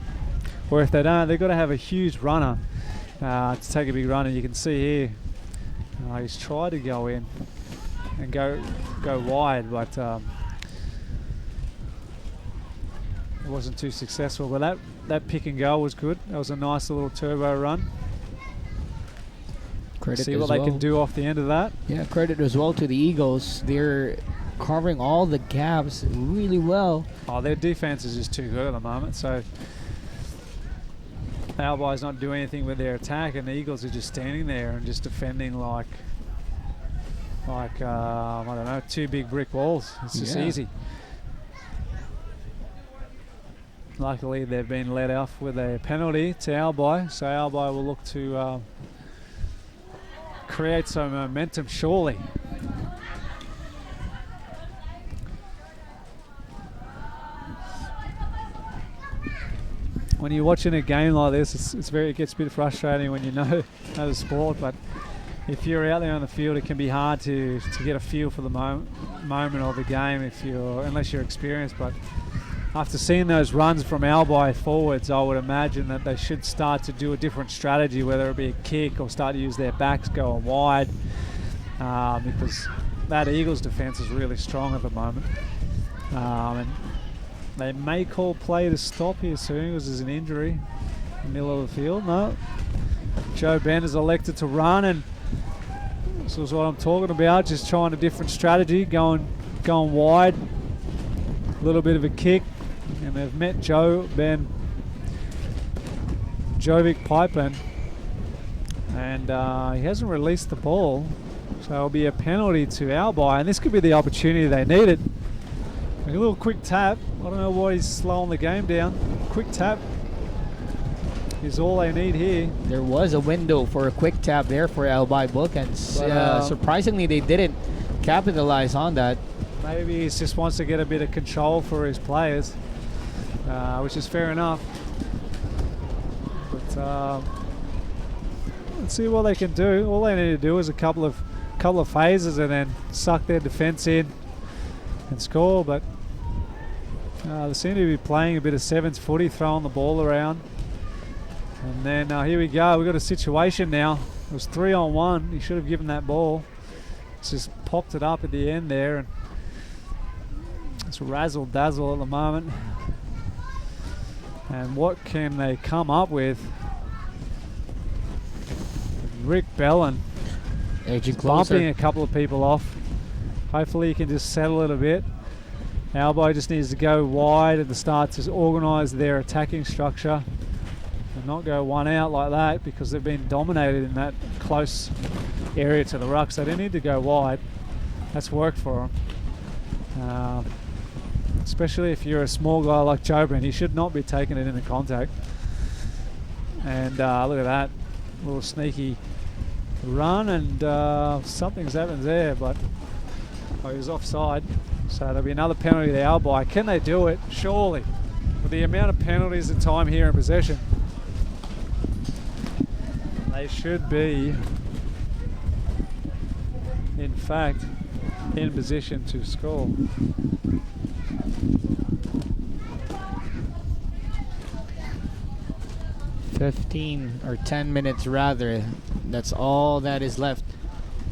or if they don't, they've got to have a huge runner to take a big runner. You can see here he's tried to go in and go wide, but it wasn't too successful. But that pick and go was good. That was a nice little turbo run. Credit See what they can do off the end of that. Yeah, credit as well to the Eagles. They're covering all the gaps really well. Oh, their defense is just too good at the moment. So Albay's not doing anything with their attack, and the Eagles are just standing there and just defending like I don't know, 2 big brick walls. It's just easy. Luckily, they've been let off with a penalty to Albay, so Albay will look to create some momentum, surely. When you're watching a game like this, it gets a bit frustrating when you know the sport, but if you're out there on the field, it can be hard to get a feel for the moment of the game unless you're experienced. But after seeing those runs from Albay forwards, I would imagine that they should start to do a different strategy, whether it be a kick or start to use their backs going wide, because that Eagles defence is really strong at the moment. And they may call play to stop here soon because there's an injury in the middle of the field. No. Joe Ben has elected to run, and this is what I'm talking about, just trying a different strategy, going wide, a little bit of a kick, and they've met Jovic Pipeline, and he hasn't released the ball, so it'll be a penalty to Albay, and this could be the opportunity they needed. A little quick tap. I don't know why he's slowing the game down. Quick tap is all they need here. There was a window for a quick tap there for Albay Bulkans. But, surprisingly, they didn't capitalize on that. Maybe he just wants to get a bit of control for his players, which is fair enough. But let's see what they can do. All they need to do is a couple of phases and then suck their defence in and score. But they seem to be playing a bit of sevens footy, throwing the ball around. And then here we go. We've got a situation now. It was 3-on-1. He should have given that ball. It's just popped it up at the end there. And it's razzle-dazzle at the moment. And what can they come up with? Rick Bellin bumping a couple of people off. Hopefully he can just settle it a bit. Albay just needs to go wide at the start to organise their attacking structure and not go one out like that, because they've been dominated in that close area to the ruck, so they need to go wide. That's worked for them. Especially if you're a small guy like Jobin, he should not be taking it into contact. And look at that little sneaky run, and something's happened there, but he was offside, so there'll be another penalty to Albay. Can they do it? Surely. With the amount of penalties at time here in possession, they should be, in fact, in position to score. $15 or 10 minutes rather. That's all that is left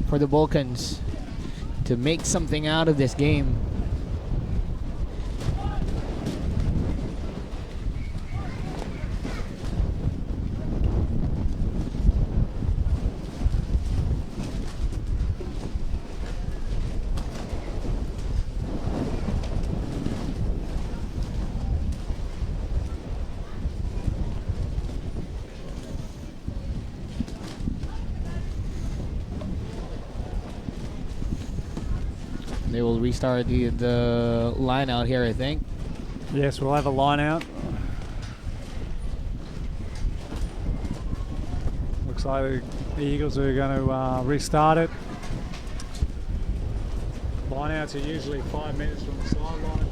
for the Bulkans to make something out of this game. They will restart the line out here, I think. Yes, we'll have a line out. Looks like the Eagles are going to restart it. Line outs are usually 5 minutes from the sideline.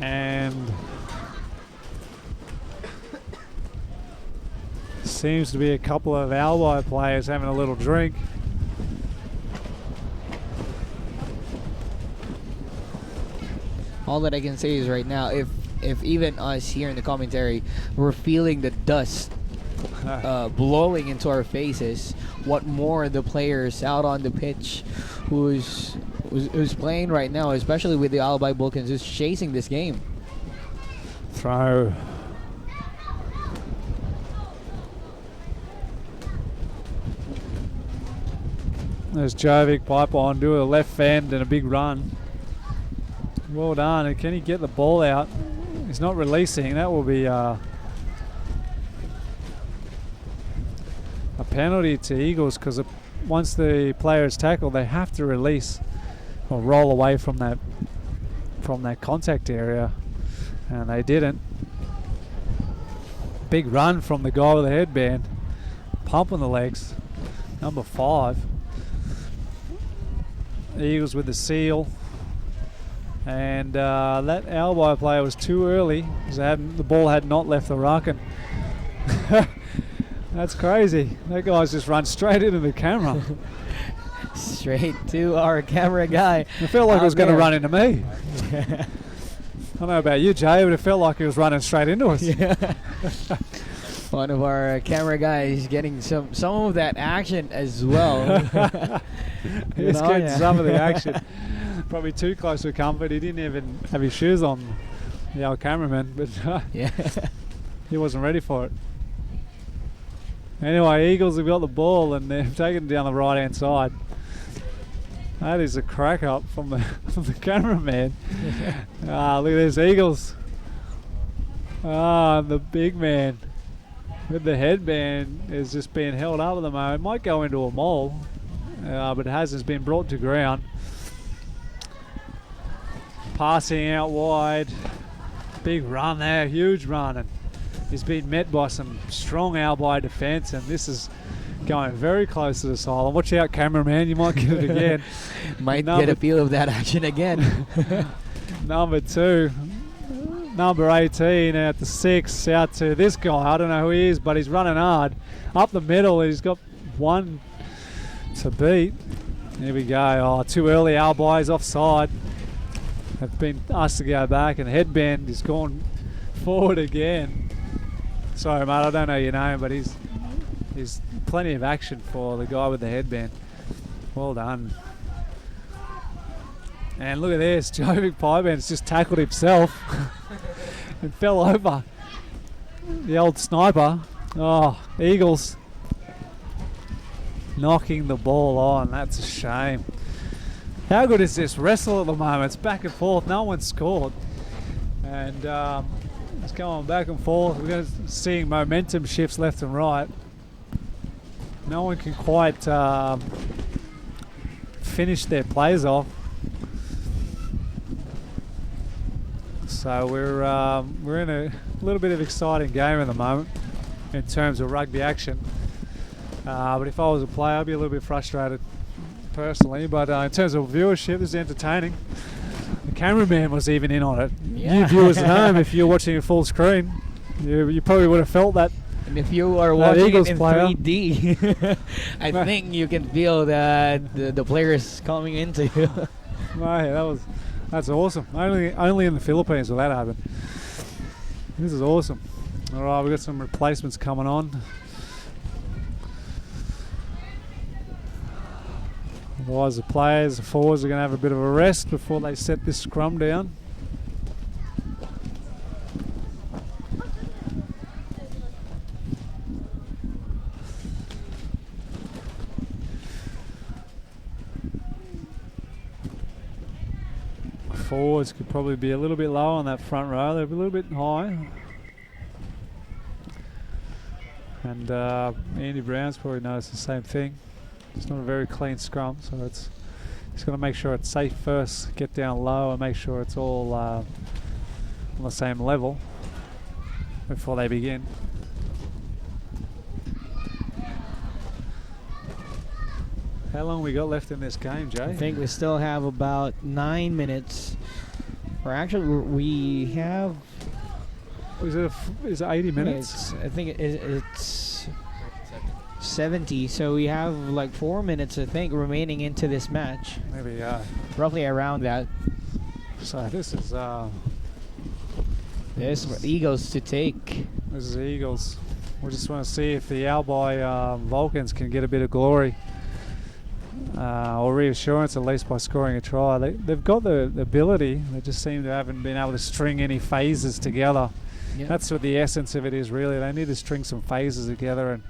And seems to be a couple of Albay players having a little drink. All that I can say is right now, if even us here in the commentary, we're feeling the dust blowing into our faces, what more the players out on the pitch who's playing right now, especially with the Albay Bulkans, who's chasing this game. Throw. There's Jovic Pipeline doing a left fend and a big run. Well done. And can he get the ball out? He's not releasing. That will be a penalty to Eagles, because once the player is tackled, they have to release or roll away from that contact area, and they didn't. Big run from the guy with the headband, pumping the legs. Number 5. The Eagles with the seal. And that Albay player was too early, because the ball had not left the ruck, and That's crazy. That guy's just run straight into the camera. Straight to our camera guy. I felt like out it was going to there. run into me. I don't know about you, Jay, but it felt like he was running straight into us. Yeah. One of our camera guys getting some of that action as well. He's getting some of the action. Probably too close for comfort. He didn't even have his shoes on, the old cameraman, but Yeah. he wasn't ready for it. Anyway, Eagles have got the ball and they're taking it down the right-hand side. That is a crack up from the cameraman. Look at this, Eagles. The big man with the headband is just being held up at the moment. Might go into a mole, but it hasn't been brought to ground. Passing out wide. Big run there, huge run. And he's been met by some strong Albay defence, and this is going very close to the sideline. Watch out, cameraman, you might get it again. Might get a feel of that action again. Number 2, number 18 out to 6, out to this guy. I don't know who he is, but he's running hard. Up the middle, he's got one to beat. Here we go. Oh, too early, Albay's offside. They've been asked to go back, and headband is gone forward again. Sorry, mate, I don't know your name, but he's plenty of action for the guy with the headband. Well done. And look at this, Jovic Pieband's just tackled himself and fell over. The old sniper. Oh, Eagles knocking the ball on. That's a shame. How good is this wrestle at the moment? It's back and forth. No one's scored. And it's going back and forth. We're seeing momentum shifts left and right. No one can quite finish their plays off. So we're in a little bit of exciting game at the moment in terms of rugby action. But if I was a player, I'd be a little bit frustrated personally. But in terms of viewership, this is entertaining. The cameraman was even in on it. Yeah. You viewers at home, if you're watching a full screen, you probably would have felt that. And if you are watching Eagles it in player. 3D, I think you can feel that the players coming into you. Mate, that's awesome. Only in the Philippines will that happen. This is awesome. All right, we've got some replacements coming on. Otherwise, the forwards are going to have a bit of a rest before they set this scrum down. Forwards could probably be a little bit low on that front row. They're a little bit high. And Andy Brown's probably noticed the same thing. It's not a very clean scrum, so it's just got to make sure it's safe first, get down low and make sure it's all on the same level before they begin. How long we got left in this game, Jay? I think we still have about 9 minutes. Or actually, we have. Is it 80 minutes? I think it's 70. So we have like 4 minutes, I think, remaining into this match. Maybe, Roughly around that. so this is There's for the Eagles to take. this is the Eagles. We just want to see if the Albay Vulcans can get a bit of glory or reassurance, at least by scoring a try. They've got the ability. They just seem to haven't been able to string any phases together. Yeah. That's what the essence of it is, really. They need to string some phases together and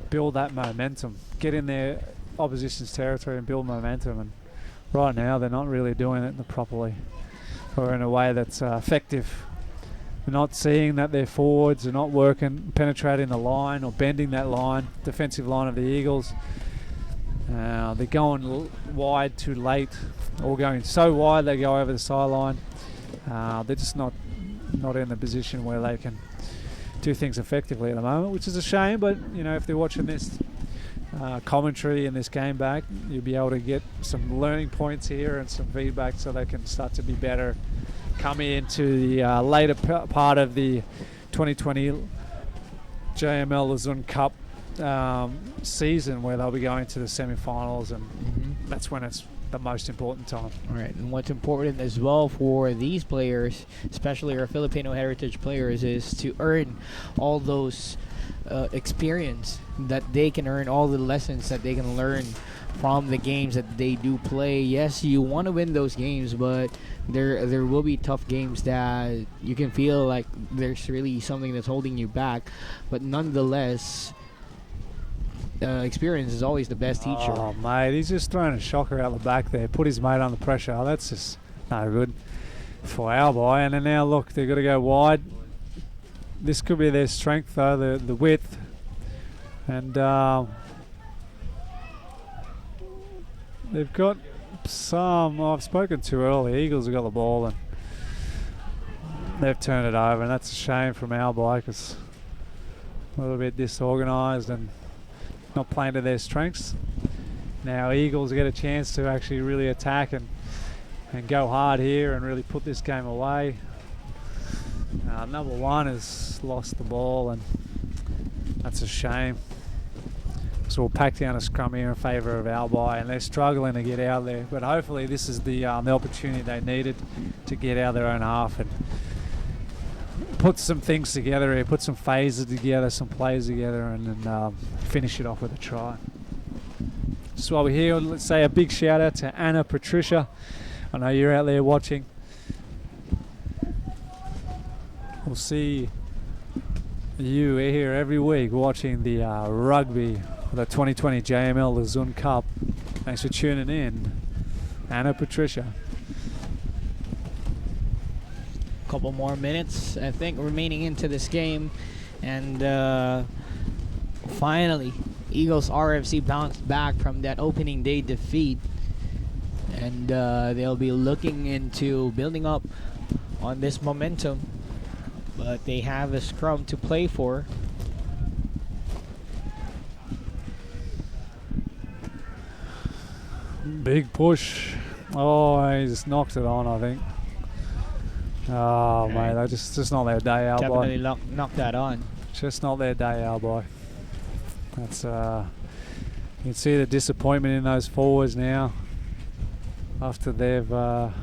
build that momentum. Get in their opposition's territory and build momentum. And right now, they're not really doing it properly or in a way that's effective. They're not seeing that their forwards are not working, penetrating the line or bending that line, defensive line of the Eagles. They're going wide too late, or going so wide they go over the sideline. They're just not in the position where they can do things effectively at the moment, which is a shame. But you know, if they're watching this commentary and this game back, you'll be able to get some learning points here and some feedback, so they can start to be better coming into the later part of the 2020 JML Luzon Cup season where they'll be going to the semi-finals, and that's when it's the most important time. All right, and what's important as well for these players, especially our Filipino heritage players, is to earn all those experience that they can earn, all the lessons that they can learn from the games that they do play. Yes, you want to win those games, but there will be tough games that you can feel like there's really something that's holding you back. But nonetheless, experience is always the best teacher. Oh, mate, he's just throwing a shocker out the back there. Put his mate under pressure. Oh, that's just no good for Albay. And then now, look, they've got to go wide. This could be their strength, though, the width. And they've got some, I've spoken to earlier. Eagles have got the ball and they've turned it over. And that's a shame from Albay, because a little bit disorganised and not playing to their strengths. Now Eagles get a chance to actually really attack and go hard here and really put this game away. Number one has lost the ball, and that's a shame. So we'll pack down a scrum here in favour of Albay, and they're struggling to get out there. But hopefully this is the opportunity they needed to get out of their own half and put some things together here, put some phases together, some plays together, and then finish it off with a try. Just while we're here, let's say a big shout out to Anna Patricia. I know you're out there watching. We'll see you here every week watching the rugby, the 2020 JML Luzon Cup. Thanks for tuning in, Anna Patricia. Couple more minutes, I think, remaining into this game, and finally Eagles RFC bounced back from that opening day defeat, and they'll be looking into building up on this momentum, but they have a scrum to play for. Big push. Oh, he just knocked it on, I think. Oh, mate, they're just not their day, Albay. Definitely knocked that on. Just not their day, Albay. That's you can see the disappointment in those forwards now after they've done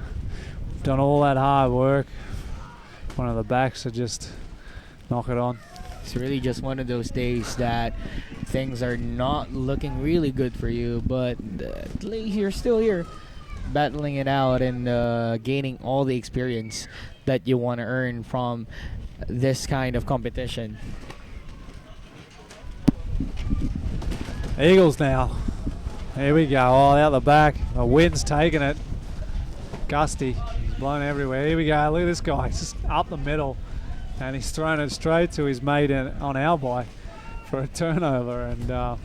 all that hard work. One of the backs to just knock it on. It's really just one of those days that things are not looking really good for you, but at least you're still here, battling it out and gaining all the experience that you want to earn from this kind of competition. Eagles now. Here we go. Oh, out the back. The wind's taking it. Gusty. Blown everywhere. Here we go. Look at this guy. He's just up the middle. And he's thrown it straight to his mate on Albay for a turnover. And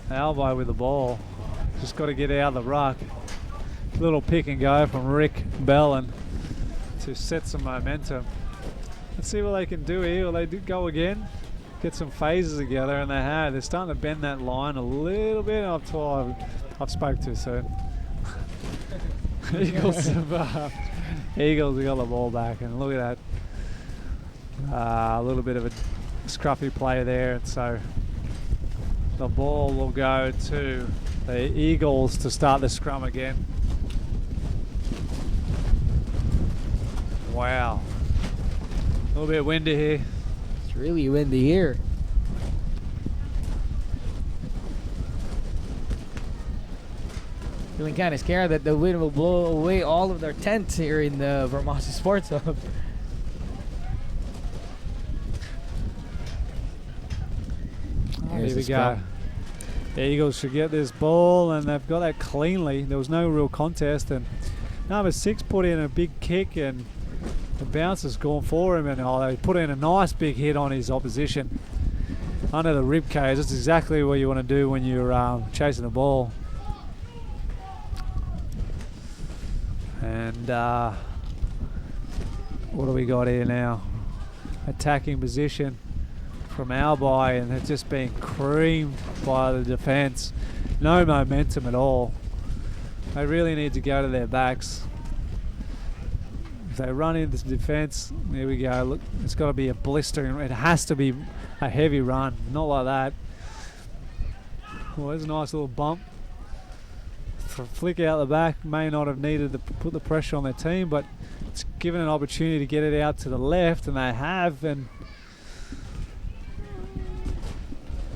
Albay with the ball. Just got to get out of the ruck. Little pick and go from Rick Bellin to set some momentum. Let's see what they can do here. Will they go again? Get some phases together, and they have. They're starting to bend that line a little bit. I've spoke too soon. Eagles have got the ball back, and look at that. A little bit of a scruffy play there, and so the ball will go to the Eagles to start the scrum again. Wow. A little bit windy here. It's really windy here. Feeling kind of scared that the wind will blow away all of their tents here in the Vermosa Sports Hub. Here we go. The Eagles should get this ball, and they've got that cleanly. There was no real contest, and number 6 put in a big kick, and the bounce has gone for him, and they put in a nice big hit on his opposition under the rib cage. That's exactly what you want to do when you're chasing the ball. And what do we got here now? Attacking position from Albay, and they're just being creamed by the defence. No momentum at all. They really need to go to their backs. If they run into the defence, there we go. Look, it's got to be a blistering. It has to be a heavy run, not like that. Well, there's a nice little bump. Flick out the back. May not have needed to put the pressure on their team, but it's given an opportunity to get it out to the left, and they have. And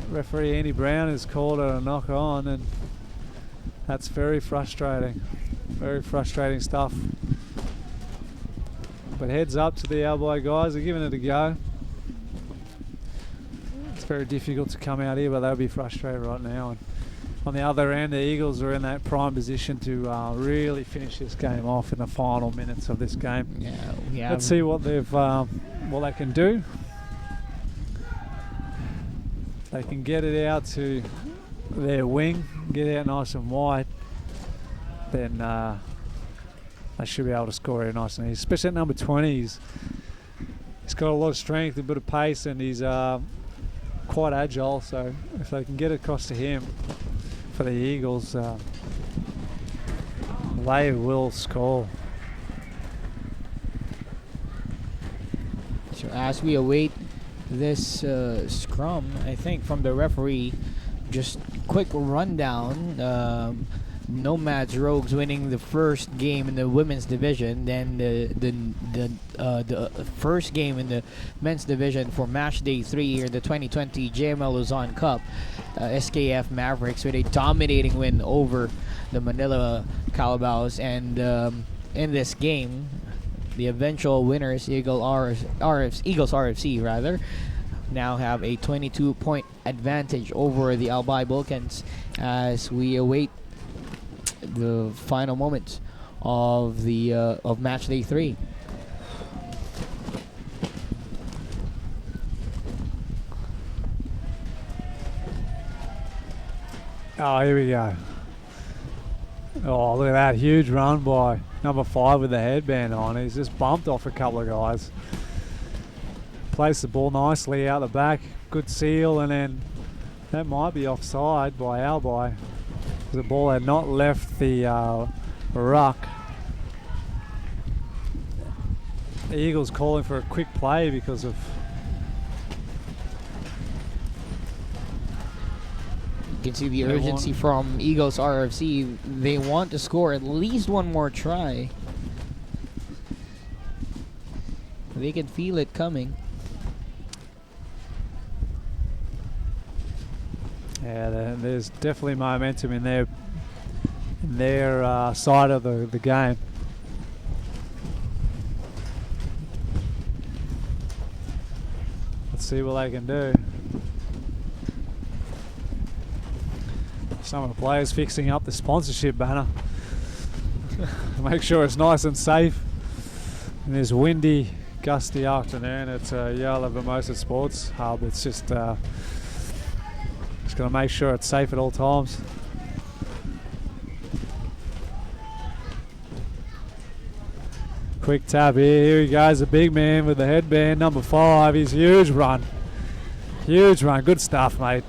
referee Andy Brown has called it a knock on, and that's very frustrating. Very frustrating stuff. But heads up to the Albay guys, they're giving it a go. It's very difficult to come out here, but they'll be frustrated right now. And on the other end, the Eagles are in that prime position to really finish this game off in the final minutes of this game. Yeah, Let's see what they've what they can do. They can get it out to their wing, get it out nice and wide, then they should be able to score here nice and easy. Especially at number 20, he's got a lot of strength, a bit of pace, and he's quite agile. So if they can get across to him for the Eagles, they will score. So as we await this scrum, I think from the referee, just quick rundown. Nomads Rogues winning the first game in the women's division, then the first game in the men's division for match day 3 in the 2020 JML Luzon Cup. SKF Mavericks with a dominating win over the Manila Calabaos, and in this game, the eventual winners, Eagles RFC rather, now have a 22-point advantage over the Albay Bulkans as we await the final moments of the of match day 3. Oh, here we go. Oh, look at that huge run by number 5 with the headband on. He's just bumped off a couple of guys. Placed the ball nicely out the back. Good seal, and then that might be offside by Albay. The ball had not left the ruck. The Eagles calling for a quick play because of... You can see the urgency from Eagles RFC. They want to score at least one more try. They can feel it coming. Yeah, there's definitely momentum in their side of the game. Let's see what they can do. Some of the players fixing up the sponsorship banner. Make sure it's nice and safe in this windy, gusty afternoon at Ayala Vermosa Sports Hub. It's just got to make sure it's safe at all times. Quick tap here. Here he goes, the big man with the headband, number 5. He's huge run. Huge run. Good stuff, mate.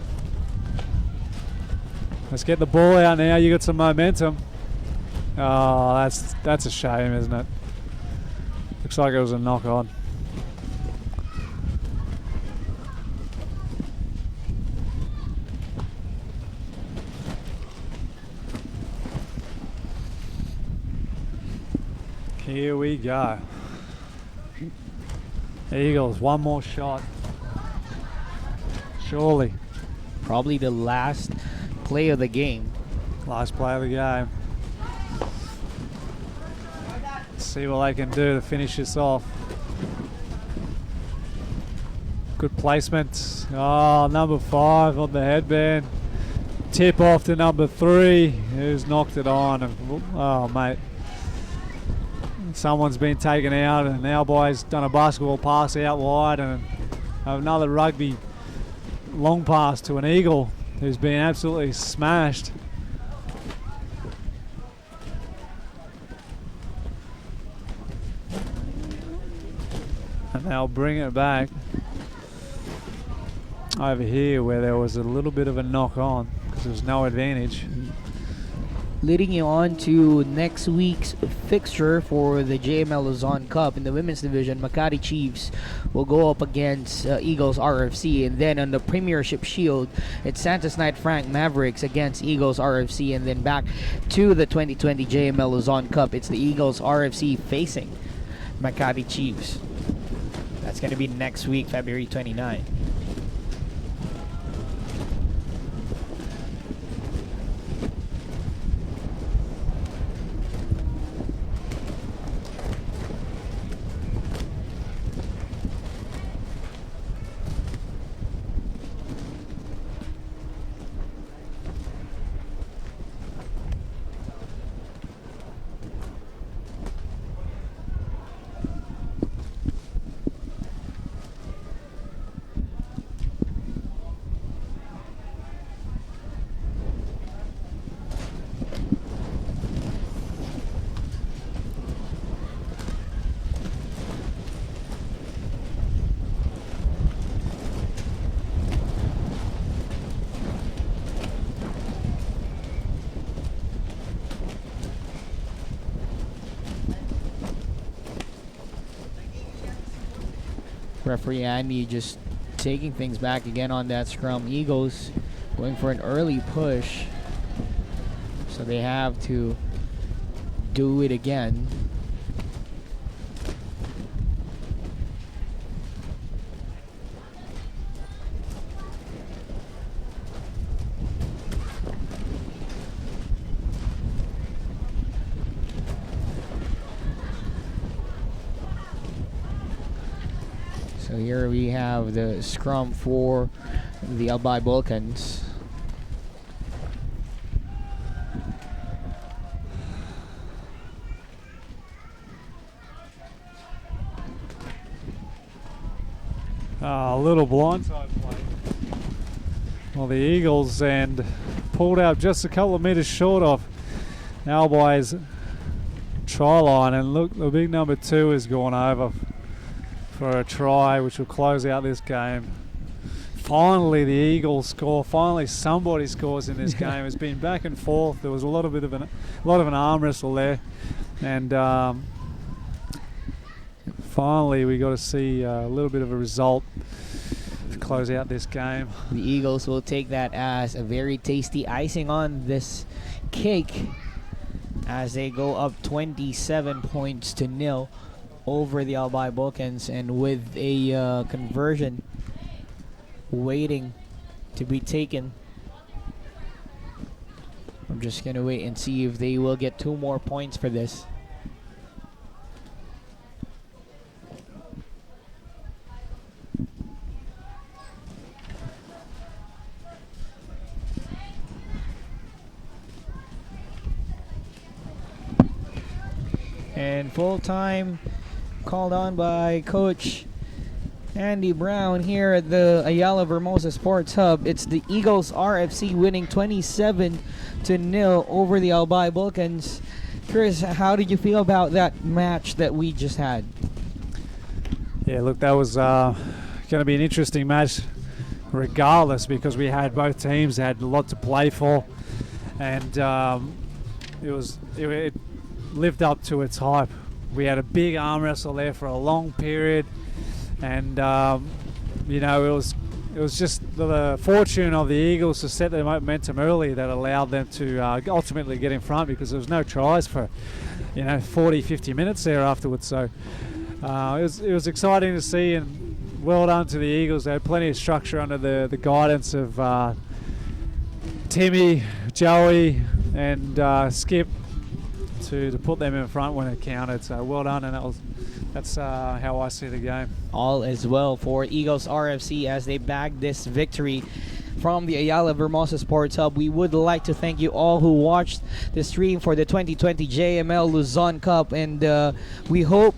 Let's get the ball out now. You got some momentum. Oh, that's a shame, isn't it? Looks like it was a knock on. Here we go. Eagles, one more shot. Surely. Probably the last play of the game. Last play of the game. Let's see what they can do to finish this off. Good placement. Oh, number 5 on the headband. Tip off to number 3, who's knocked it on. Oh, mate. Someone's been taken out, and Albay's done a basketball pass out wide, and another rugby long pass to an Eagle who's been absolutely smashed. And they'll bring it back over here where there was a little bit of a knock on because there was no advantage. leading you on to next week's fixture for the JML Luzon Cup. In the women's division, Makati Chiefs will go up against Eagles RFC, and then on the Premiership Shield, it's Santos Knight Frank Mavericks against Eagles RFC, and then back to the 2020 JML Luzon Cup, it's the Eagles RFC facing Makati Chiefs. That's going to be next week, February 29. Referee Andy just taking things back again on that scrum. Eagles going for an early push, so they have to do it again. So here we have the scrum for the Albay Bulkans. A little blindside play. Well, the Eagles and pulled out just a couple of metres short of Albay's try line, and look, the big number 2 has gone over for a try, which will close out this game. Finally, the Eagles score. Finally, somebody scores in this game. It's been back and forth. There was a lot of an arm wrestle there, and finally we got to see a little bit of a result to close out this game. The Eagles will take that as a very tasty icing on this cake as they go up 27 points to nil over the Albay Bulkans, and with a conversion waiting to be taken. I'm just gonna wait and see if they will get 2 more points for this. And full time called on by Coach Andy Brown here at the Ayala Vermosa Sports Hub. It's the Eagles RFC winning 27-0 over the Albay Bulkans. Chris, how did you feel about that match that we just had? Yeah, look, that was going to be an interesting match regardless, because we had both teams had a lot to play for, and it lived up to its hype. We had a big arm wrestle there for a long period, and you know, it was just the fortune of the Eagles to set their momentum early that allowed them to ultimately get in front, because there was no tries for 40-50 minutes there afterwards. So it was exciting to see, and well done to the Eagles. They had plenty of structure under the guidance of Timmy, Joey, and Skip to put them in front when it counted. So well done, and that's how I see the game. All as well for Eagles RFC as they bag this victory from the Ayala Vermosa Sports Hub. We would like to thank you all who watched the stream for the 2020 JML Luzon Cup, and we hope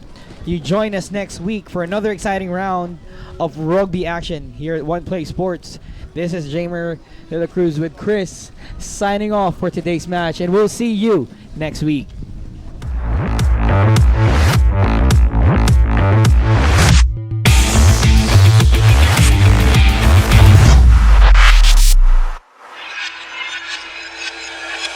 you join us next week for another exciting round of rugby action here at One Play Sports. This is Jamer De La Cruz with Chris signing off for today's match, and we'll see you next week.